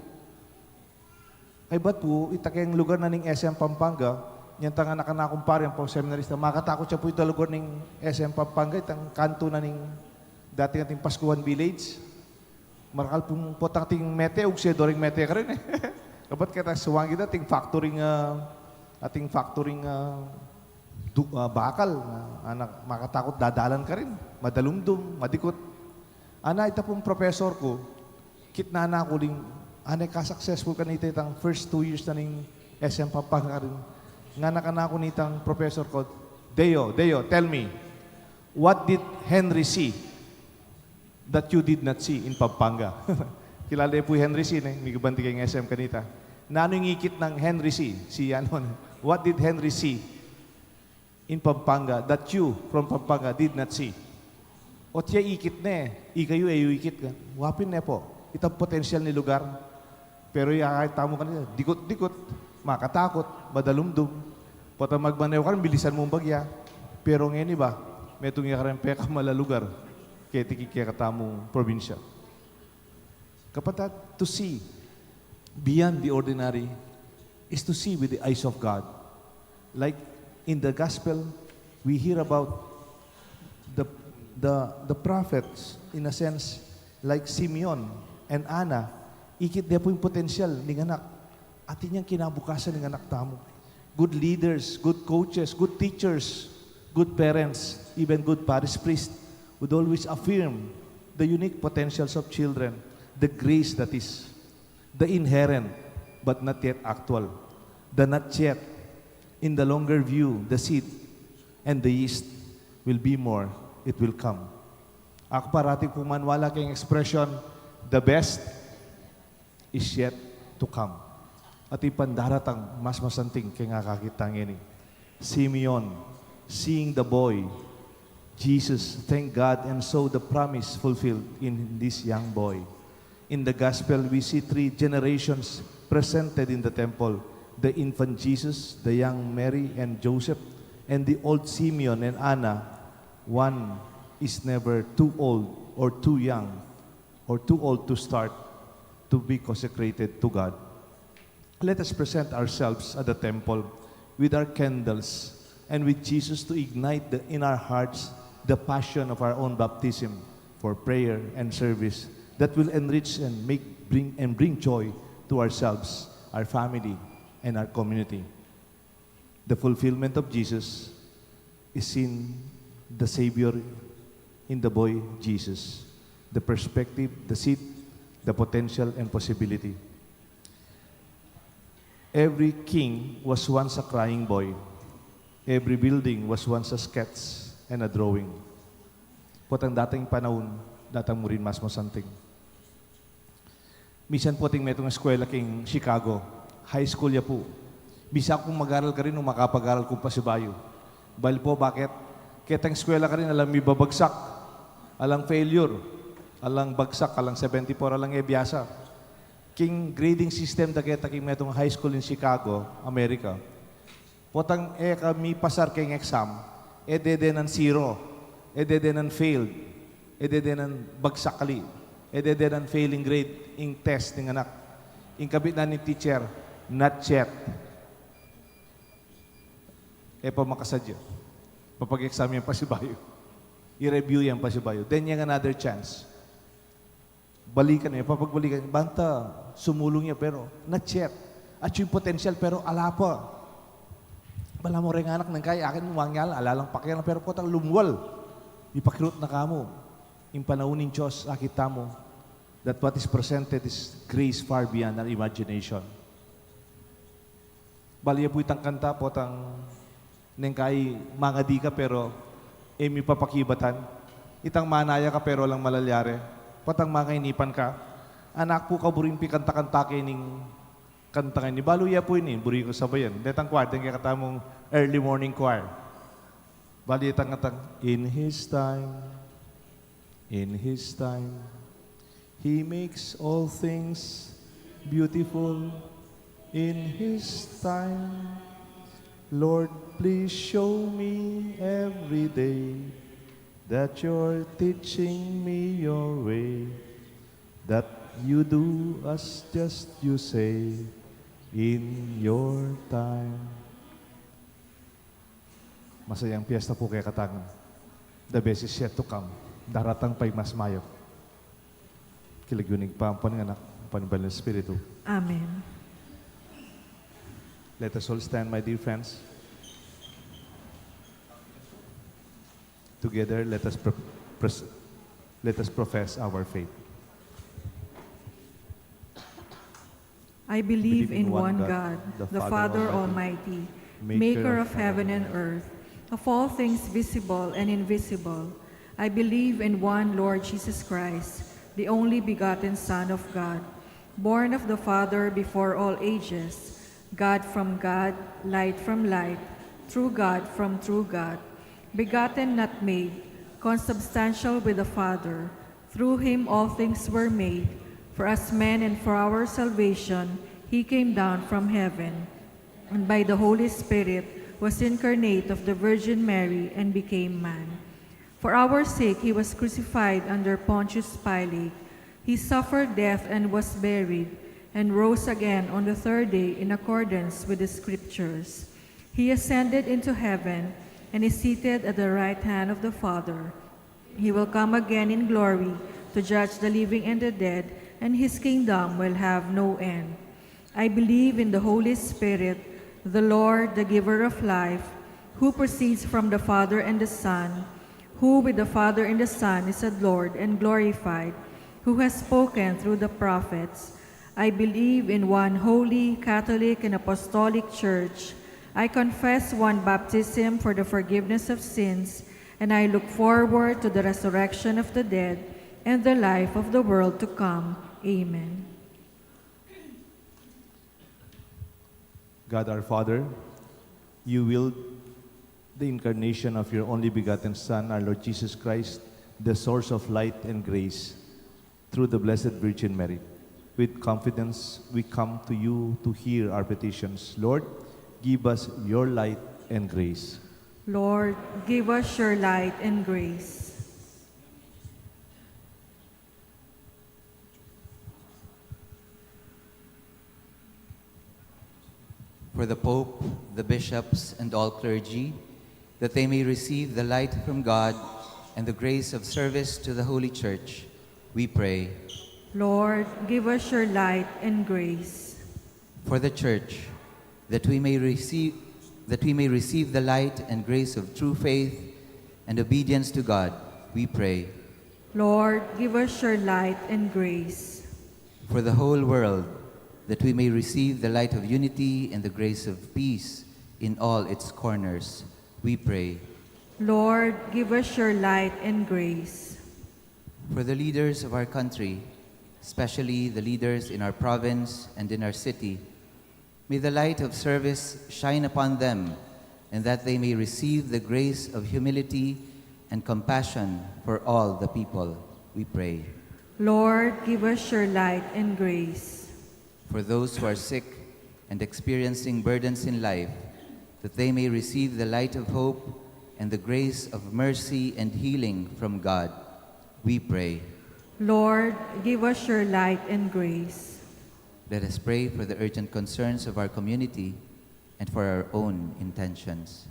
Ay ba't po, itakayang lugar na ning SM Pampanga, yan tanga nakanakumpare ang pang seminarista, makatakot siya po ito lugar ning SM Pampanga, itang kanto na ning dating ating Pascuan Village. Marakal pong potang ting mete, ugsedo ring mete ka rin eh. Kapat kita suwangi da, ating factoring bakal, anak makatakot dadalan ka rin, madalumdum, madikot. Ita pong professor ko, kitna na ako ling, ka-successful ka nito itang first 2 years na ning SM Pampanga rin. Nga na ako nitang professor ko, Deo, tell me, what did Henry see that you did not see in Pampanga? Kilala po Henry C. May gabanti kayong SM kanita. Nano yung ikit ng Henry C. What did Henry see in Pampanga that you from Pampanga did not see? O tiya ikit na ikayo ikit ka. Wapin na po. Itang potential ni lugar. Pero kahit tamo ka nila, dikot-dikot, makatakot, madalumdum. Pata magmanew ka rin, bilisan mong bagya. Pero ngayon iba, may tungi ka rin peka malalugar. Kaya tikikaya katamong probinsya. Kapatid, to see beyond the ordinary is to see with the eyes of God. Like in the gospel, we hear about the prophets, in a sense, like Simeon and Anna, ikit niya po yung potential ng anak. Atin niyang kinabukasan ng anak tamo. Good leaders, good coaches, good teachers, good parents, even good parish priest would always affirm the unique potentials of children, the grace that is, the inherent but not yet actual, the not yet, in the longer view, the seed and the yeast will be more, it will come. Ako parating pumanwala kayong expression, the best is yet to come. At ipandaratang mas masanting kay nga kakitang ini. Simeon, seeing the boy, Jesus, thank God, and so the promise fulfilled in this young boy. In the gospel, we see 3 generations presented in the temple. The infant Jesus, the young Mary and Joseph, and the old Simeon and Anna. One is never too old or too young or too old to start to be consecrated to God. Let us present ourselves at the temple with our candles and with Jesus to ignite in our hearts the passion of our own baptism for prayer and service that will enrich and bring joy to ourselves, our family, and our community. The fulfillment of Jesus is in the Savior, in the boy Jesus. The perspective, the seed, the potential, and possibility. Every king was once a crying boy. Every building was once a sketch and a drawing. Potang dating panahon, datang mo rin mas masanting. Misan po ting metong eskwela king Chicago, high school ya po. Bisa kung mag-aral ka rin o makapag-aral kung pa si Bayo. Bali po, bakit? Ketang eskwela ka rin, alang may babagsak, alang failure, alang bagsak, alang 74, alang ebiyasa. King grading system da kita king metong high school in Chicago, America. Potang kami pasar king exam, dede ng 0, dede ng failed, dede ng bagsak kali, dede ng failing grade in test ng anak. In kabit na ni teacher, not yet. Pa makasadyo. Papag-exam yan pa si Bayo. I-review yan pa si Bayo. Then yung another chance. Balikan niya, papagbalikan, banta, sumulong niya, pero not yet. achieve potential pero ala pa. Bala mo rin anak ng kaya, akin mangyal, alalang pakyan, pero potang lumuwal. Ipakirot na kamo. Yung panaunin Diyos, akita mo, that what is presented is grace far beyond our imagination. Baliya po itang kanta, potang neng kay mga di ka pero emi papakibatan. Itang manaya ka pero lang malalyare. Potang mga inipan ka. Anak po ka buring pi kanta-kanta kining kanta kayo ni Baluya po ini, buri ko sabayan. Detang choir, kaya katamong early morning choir. Bali itang katang, in His time, He makes all things beautiful. In His time, Lord, please show me every day that You're teaching me Your way, that You do as just You say in Your time. Masayang piyesta po kay Katangan. The best is yet to come. Daratang pa'y mas mayo. Kilagyunig pa ang panganak, panibal ng Espiritu. Amen. Let us all stand, my dear friends. Together, let us profess our faith. I believe in one God, the Father Almighty, maker of heaven and earth, of all things visible and invisible. I believe in one Lord Jesus Christ, the only begotten Son of God, born of the Father before all ages, God from God, light from light, true God from true God, begotten not made, consubstantial with the Father. Through Him all things were made. For us men and for our salvation, He came down from heaven, and by the Holy Spirit was incarnate of the Virgin Mary and became man. For our sake He was crucified under Pontius Pilate. He suffered death and was buried, and rose again on the third day in accordance with the Scriptures. He ascended into heaven and is seated at the right hand of the Father. He will come again in glory to judge the living and the dead, and His kingdom will have no end. I believe in the Holy Spirit, the Lord, the giver of life, who proceeds from the Father and the Son, who with the Father and the Son is adored and glorified, who has spoken through the prophets. I believe in one holy, Catholic, and Apostolic Church. I confess one baptism for the forgiveness of sins, and I look forward to the resurrection of the dead and the life of the world to come. Amen. God our Father, You willed the incarnation of Your only begotten Son, our Lord Jesus Christ, the source of light and grace, through the Blessed Virgin Mary. With confidence, we come to You to hear our petitions. Lord, give us Your light and grace. Lord, give us Your light and grace. For the Pope, the bishops, and all clergy, that they may receive the light from God and the grace of service to the Holy Church, we pray. Lord, give us Your light and grace. For the Church, that we may receive the light and grace of true faith and obedience to God, we pray. Lord, give us Your light and grace. For the whole world, that we may receive the light of unity and the grace of peace in all its corners, we pray. Lord, give us Your light and grace. For the leaders of our country, especially the leaders in our province and in our city, may the light of service shine upon them, and that they may receive the grace of humility and compassion for all the people, we pray. Lord, give us Your light and grace. For those who are sick and experiencing burdens in life, that they may receive the light of hope and the grace of mercy and healing from God, we pray. Lord, give us Your light and grace. Let us pray for the urgent concerns of our community and for our own intentions.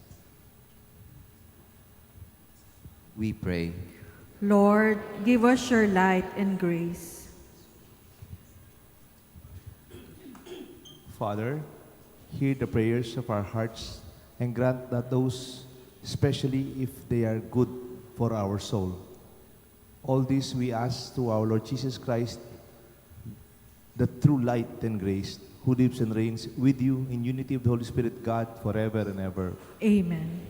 We pray. Lord, give us Your light and grace. Father, hear the prayers of our hearts and grant that those, especially if they are good for our soul. All this we ask through our Lord Jesus Christ, the true light and grace, who lives and reigns with you in unity of the Holy Spirit, God, forever and ever. Amen.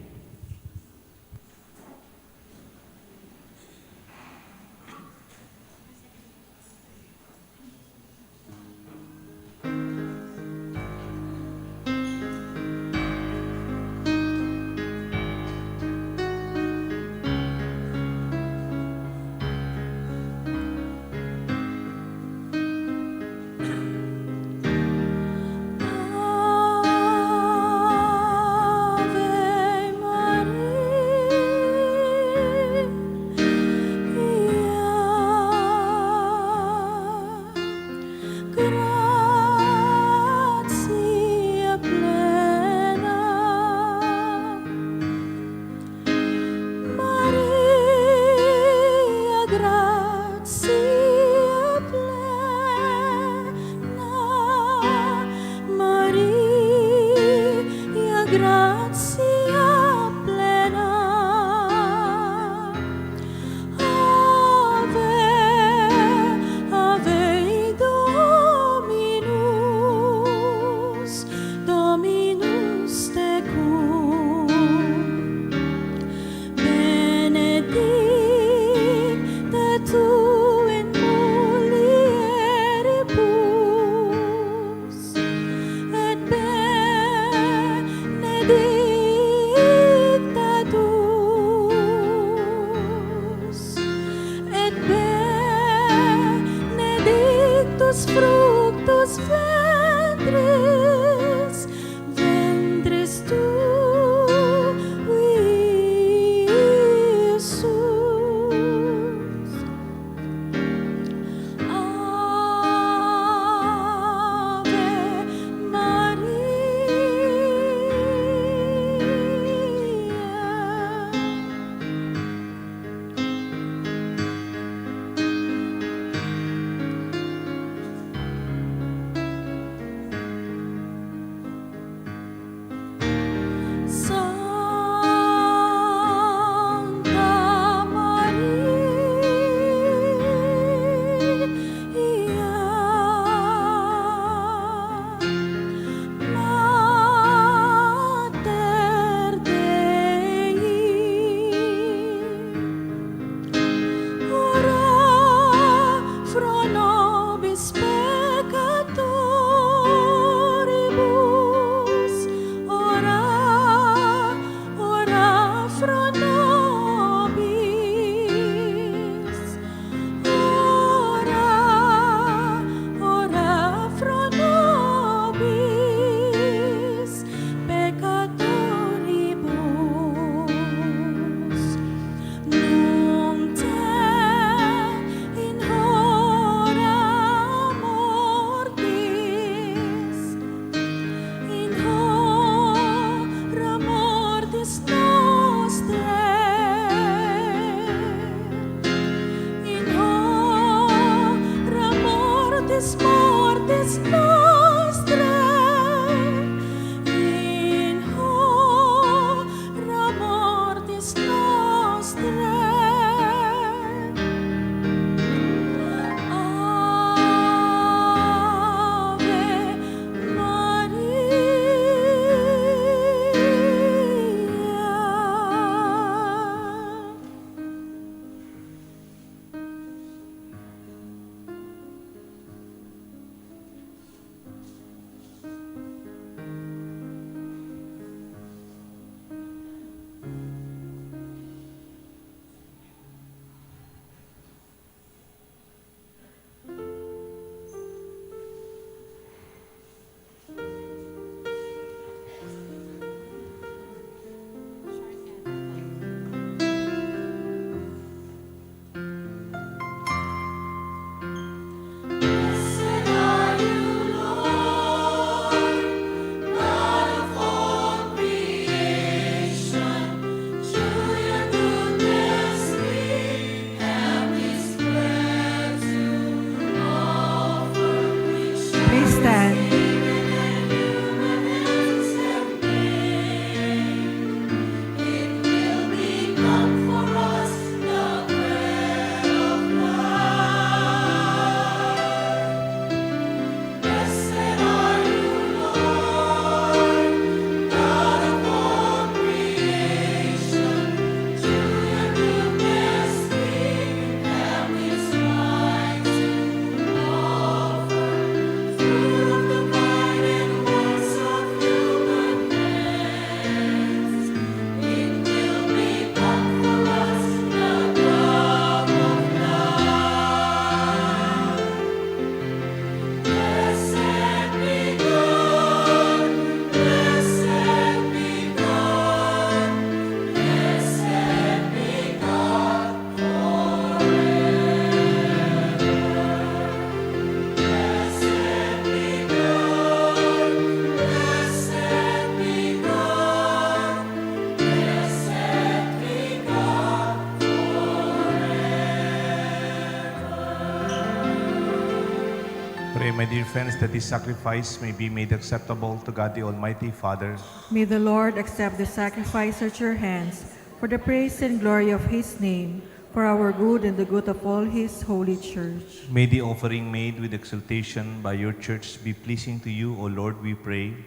Pray, my dear friends, that this sacrifice may be made acceptable to God the Almighty Father. May the Lord accept the sacrifice at your hands for the praise and glory of his name, for our good and the good of all his holy church. May the offering made with exultation by your church be pleasing to you, O Lord, we pray.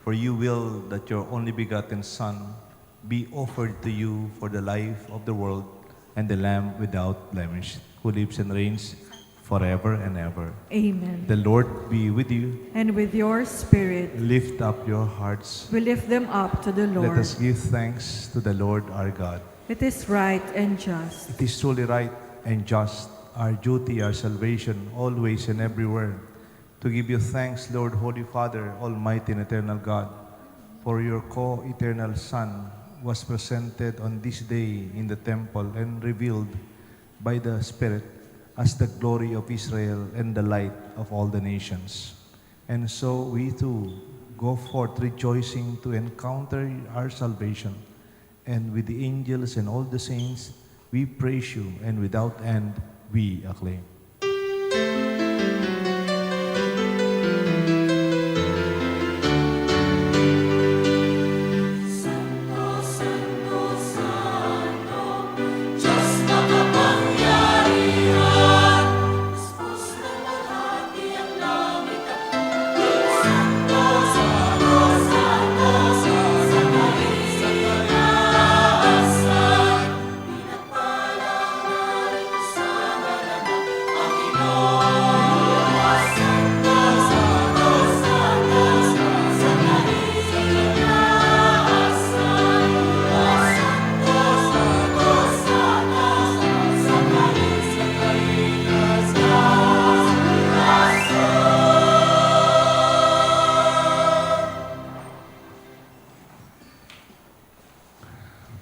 For you will that your only begotten Son be offered to you for the life of the world and the Lamb without blemish, who lives and reigns forever and ever. Amen. The Lord be with you. And with your spirit, Lift up your hearts. we lift them up to the Lord. Let us give thanks to the Lord our God. It is right and just. It is truly right and just, our duty, our salvation, always and everywhere, to give you thanks, Lord, Holy Father, Almighty and Eternal God, for your co-eternal Son was presented on this day in the temple and revealed by the Spirit as the glory of Israel and the light of all the nations. And so we too go forth rejoicing to encounter our salvation. And with the angels and all the saints, we praise you, and without end we acclaim.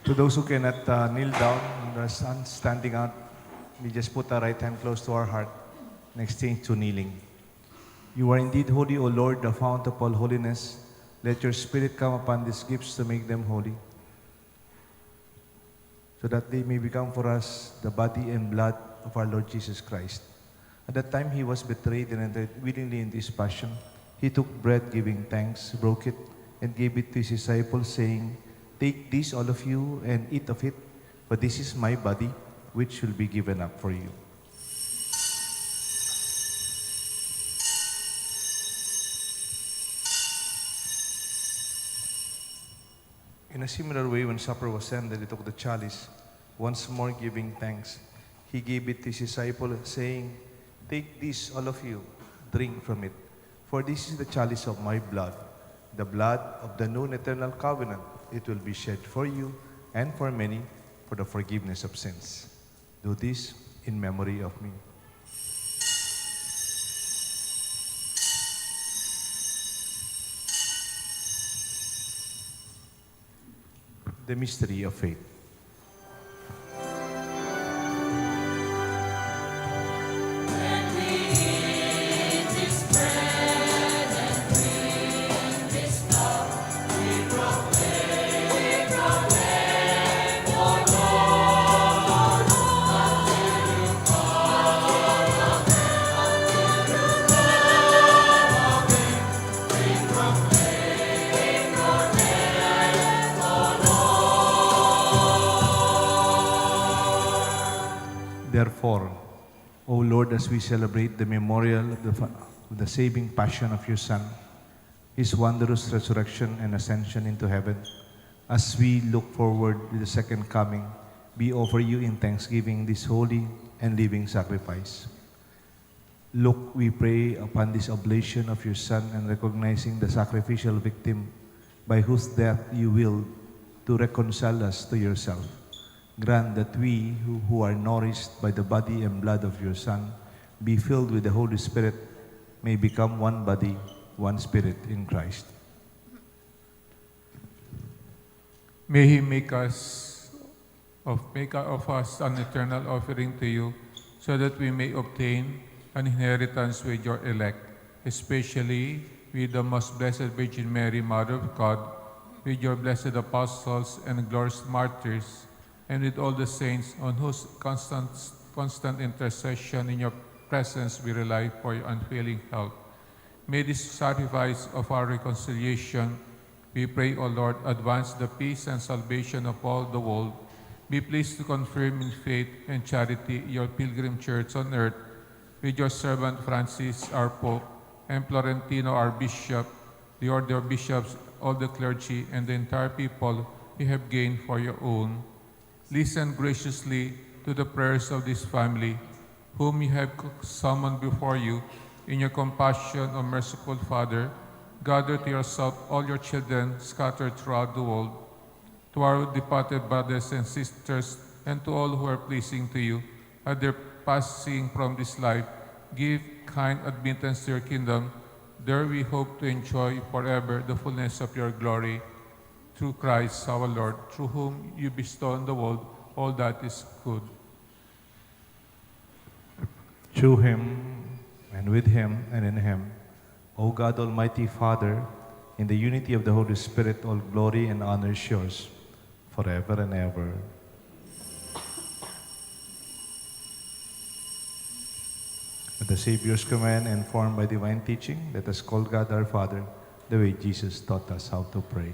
To those who cannot kneel down, the sun standing out, we just put our right hand close to our heart and exchange to kneeling. You are indeed holy, O Lord, the fount of all holiness. Let your Spirit come upon these gifts to make them holy, so that they may become for us the body and blood of our Lord Jesus Christ. At the time he was betrayed and entered willingly into his passion, he took bread, giving thanks, broke it, and gave it to his disciples, saying, "Take this, all of you, and eat of it, for this is my body, which will be given up for you." In a similar way, when supper was ended, he took the chalice, once more giving thanks. He gave it to his disciples, saying, "Take this, all of you, drink from it, for this is the chalice of my blood, the blood of the new and eternal covenant. It will be shed for you and for many for the forgiveness of sins. Do this in memory of me." The mystery of faith. Therefore, O Lord, as we celebrate the memorial of the saving passion of your Son, his wondrous resurrection and ascension into heaven, as we look forward to the second coming, we offer you in thanksgiving this holy and living sacrifice. Look, we pray, upon this oblation of your Son and recognizing the sacrificial victim by whose death you willed to reconcile us to yourself. Grant that we, who are nourished by the body and blood of your Son, be filled with the Holy Spirit, may become one body, one spirit in Christ. May He make us of us an eternal offering to you, so that we may obtain an inheritance with your elect, especially with the most blessed Virgin Mary, Mother of God, with your blessed apostles and glorious martyrs, and with all the saints on whose constant intercession in your presence we rely for your unfailing help. May this sacrifice of our reconciliation, we pray, O Lord, advance the peace and salvation of all the world. Be pleased to confirm in faith and charity your pilgrim church on earth with your servant Francis, our Pope, and Florentino, our Bishop, the order of bishops, all the clergy, and the entire people you have gained for your own. Listen graciously to the prayers of this family, whom you have summoned before you in your compassion, O merciful Father. Gather to yourself all your children scattered throughout the world, to our departed brothers and sisters, and to all who are pleasing to you. At their passing from this life, give kind admittance to your kingdom. There we hope to enjoy forever the fullness of your glory. Through Christ our Lord, through whom you bestow on the world all that is good. Through him, and with him, and in him, O God, Almighty Father, in the unity of the Holy Spirit, all glory and honor is yours, forever and ever. At the Savior's command, informed by divine teaching, let us call God our Father, the way Jesus taught us how to pray.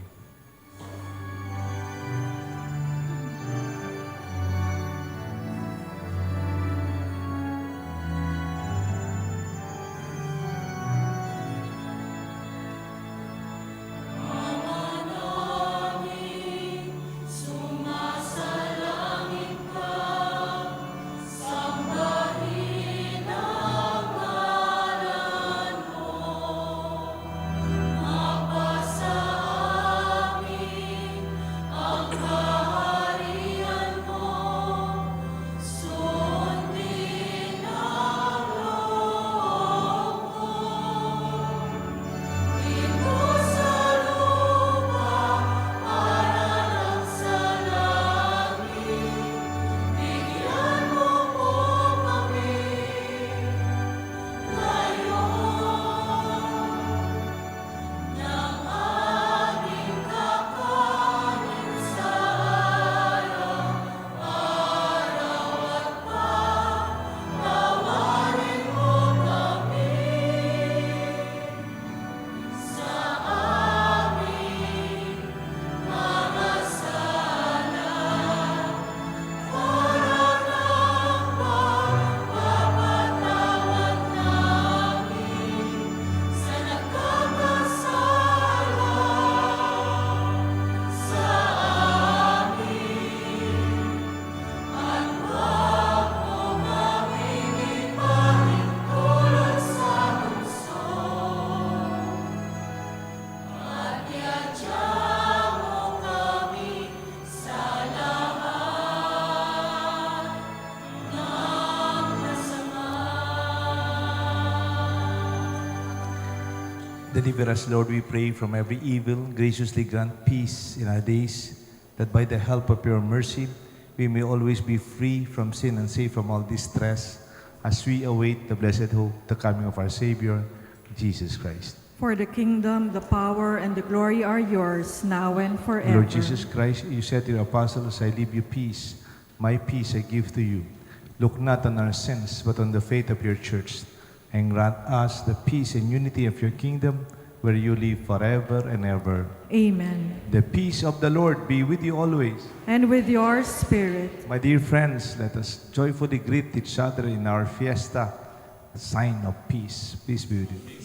Deliver us, Lord, we pray, from every evil. Graciously grant peace in our days, that by the help of your mercy, we may always be free from sin and safe from all distress, as we await the blessed hope, the coming of our Savior, Jesus Christ. For the kingdom, the power, and the glory are yours, now and forever. Lord Jesus Christ, you said to your apostles, I leave you peace. My peace I give to you. Look not on our sins, but on the faith of your church, and grant us the peace and unity of your kingdom, where you live forever and ever. Amen. The peace of the Lord be with you always. And with your spirit. My dear friends, let us joyfully greet each other in our fiesta, a sign of peace. Peace be with you.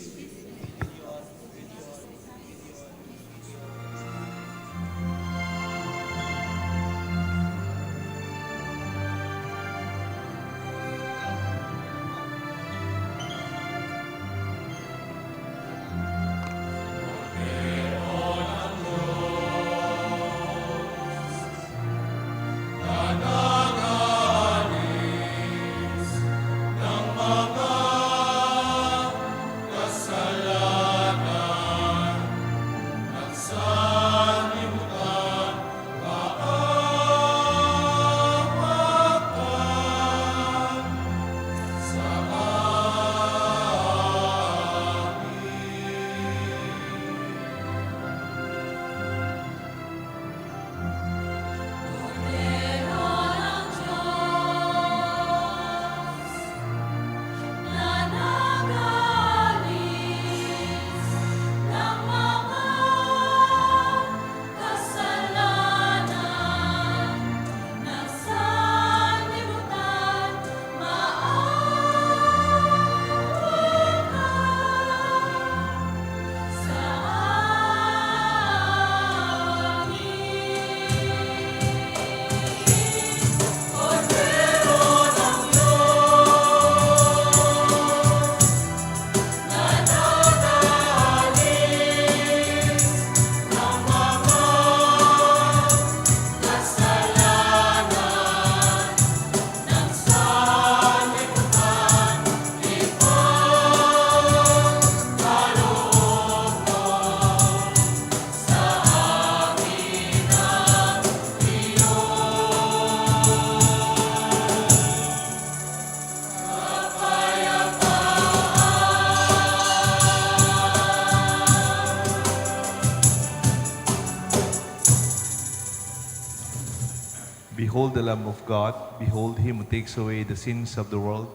Behold the Lamb of God. Behold him who takes away the sins of the world.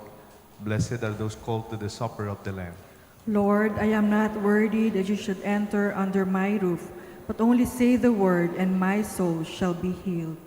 Blessed are those called to the supper of the Lamb. Lord, I am not worthy that you should enter under my roof, but only say the word, and my soul shall be healed.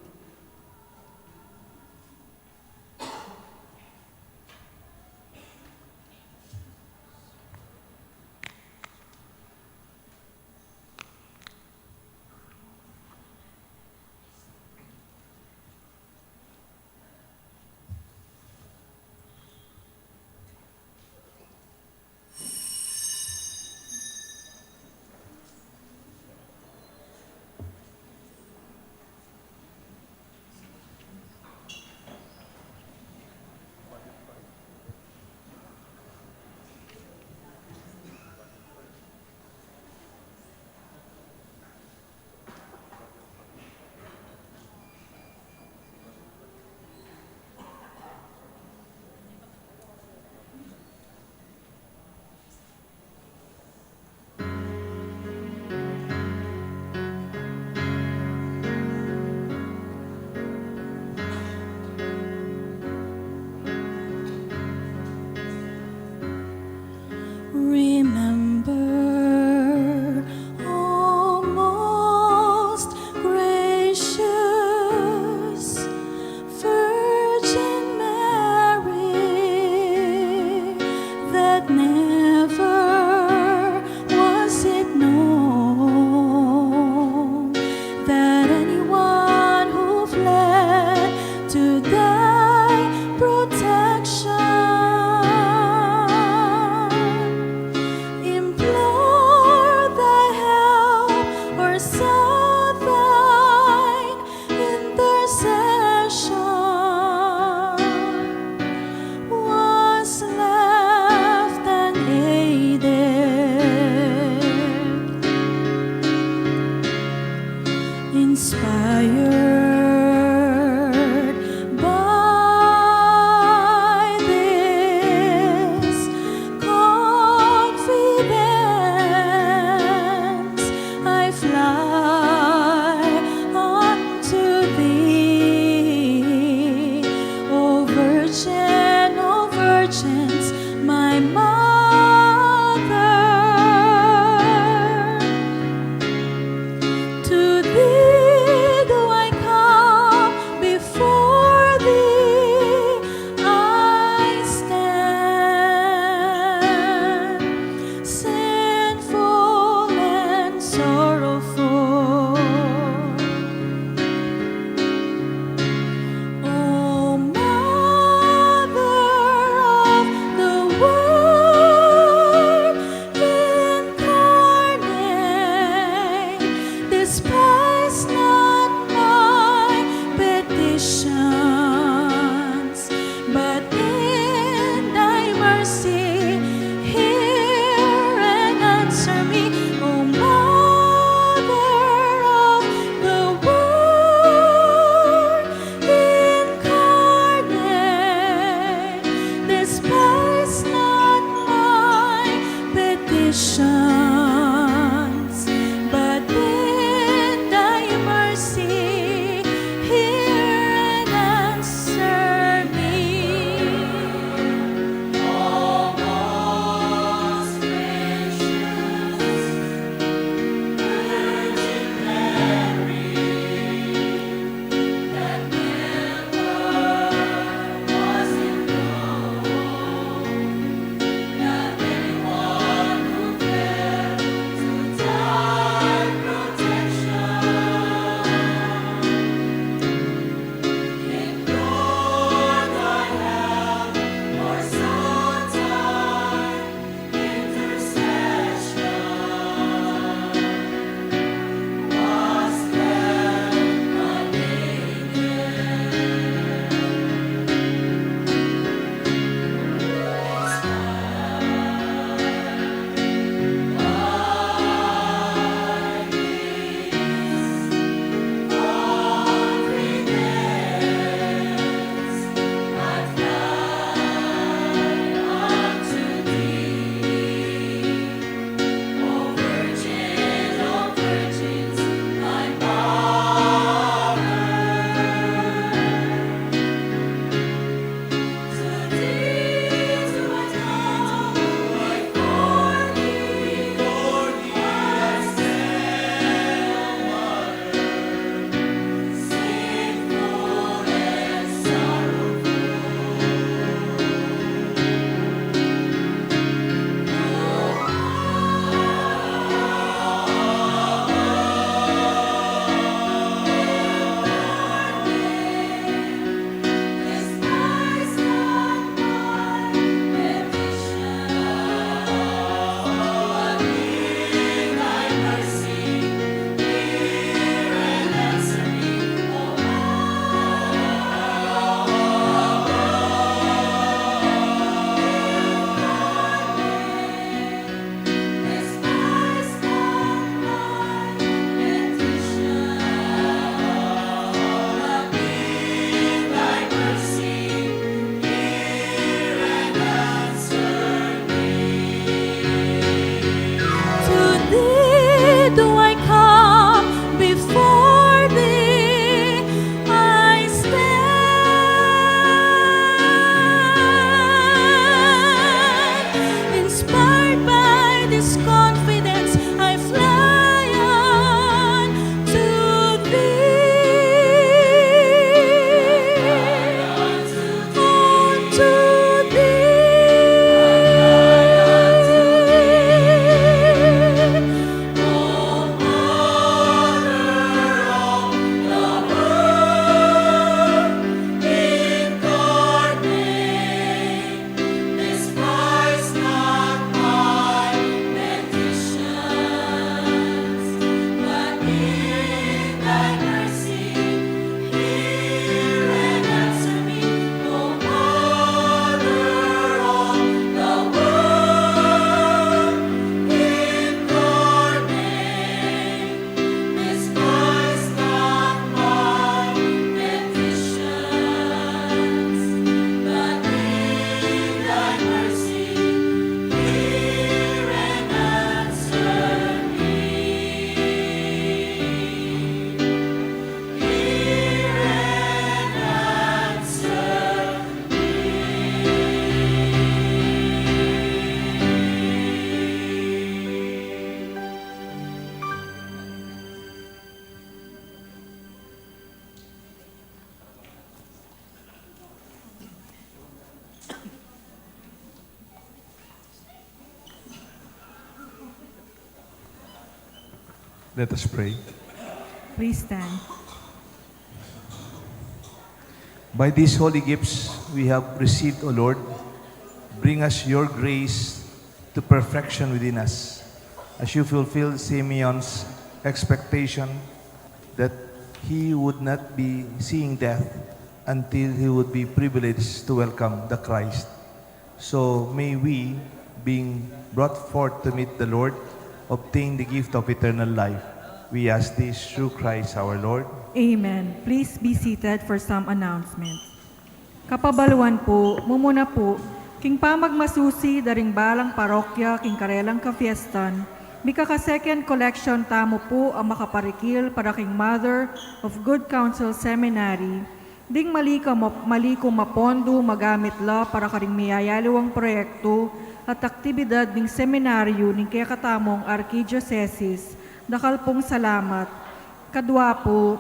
Let us pray. Please stand. By these holy gifts we have received, O Lord, bring us your grace to perfection within us, as you fulfill Simeon's expectation that he would not be seeing death until he would be privileged to welcome the Christ. So may we, being brought forth to meet the Lord, obtain the gift of eternal life. We ask this through Christ our Lord. Amen. Please be seated for some announcements. Kapabaluan po, mumuna po, king pamagmasusi daring balang parokya king karelang kafiestan, mika ka second collection tamo po ang makaparikil para king Mother of Good Counsel Seminary, ding maliko mapondo magamit la para karing miyayaliwang proyekto at aktibidad ning seminaryo ning kaya katamong Archdiocese, dakal pong salamat. Kadwa po,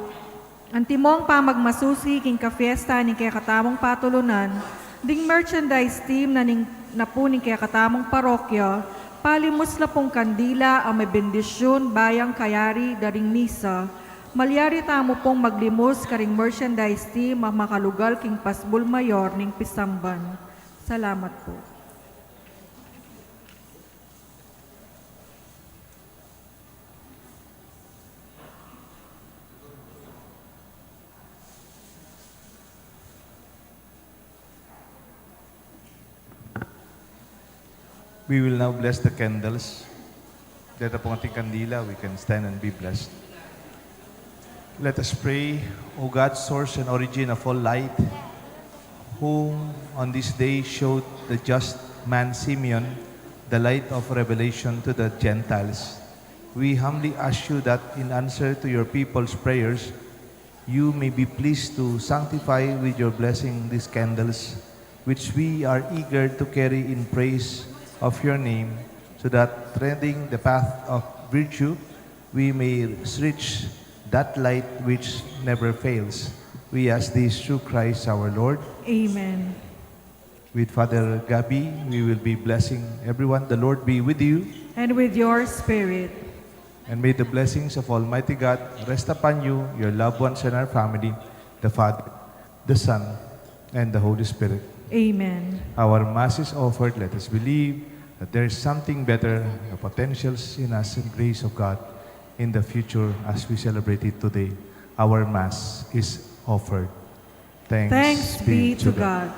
ang timong pamagmasusi king kafiesta ning kaya katamong patulunan, ding merchandise team na po ning kaya katamong parokya, palimos la pong kandila ang may bendisyon bayang kayari daring misa. Malyari tamo pong maglimos karing merchandise team ang makalugal king Pasbul Mayor ning Pisamban. Salamat po. We will now bless the candles. Dito po ang ating kandila, we can stand and be blessed. Let us pray, O God, source and origin of all light, whom on this day showed the just man Simeon the light of revelation to the Gentiles. We humbly ask you that in answer to your people's prayers, you may be pleased to sanctify with your blessing these candles, which we are eager to carry in praise of your name, so that treading the path of virtue, we may reach that light which never fails. We ask this through Christ our Lord. Amen. With Father Gabi, we will be blessing everyone. The Lord be with you, And with your spirit. and may the blessings of Almighty God rest upon you, your loved ones, and our family, the Father, the Son, and the Holy Spirit. Amen. Our Mass is offered. Let us believe that there is something better, the potentials in us and grace of God in the future as we celebrate it today. Our Mass is offered. Thanks be to God.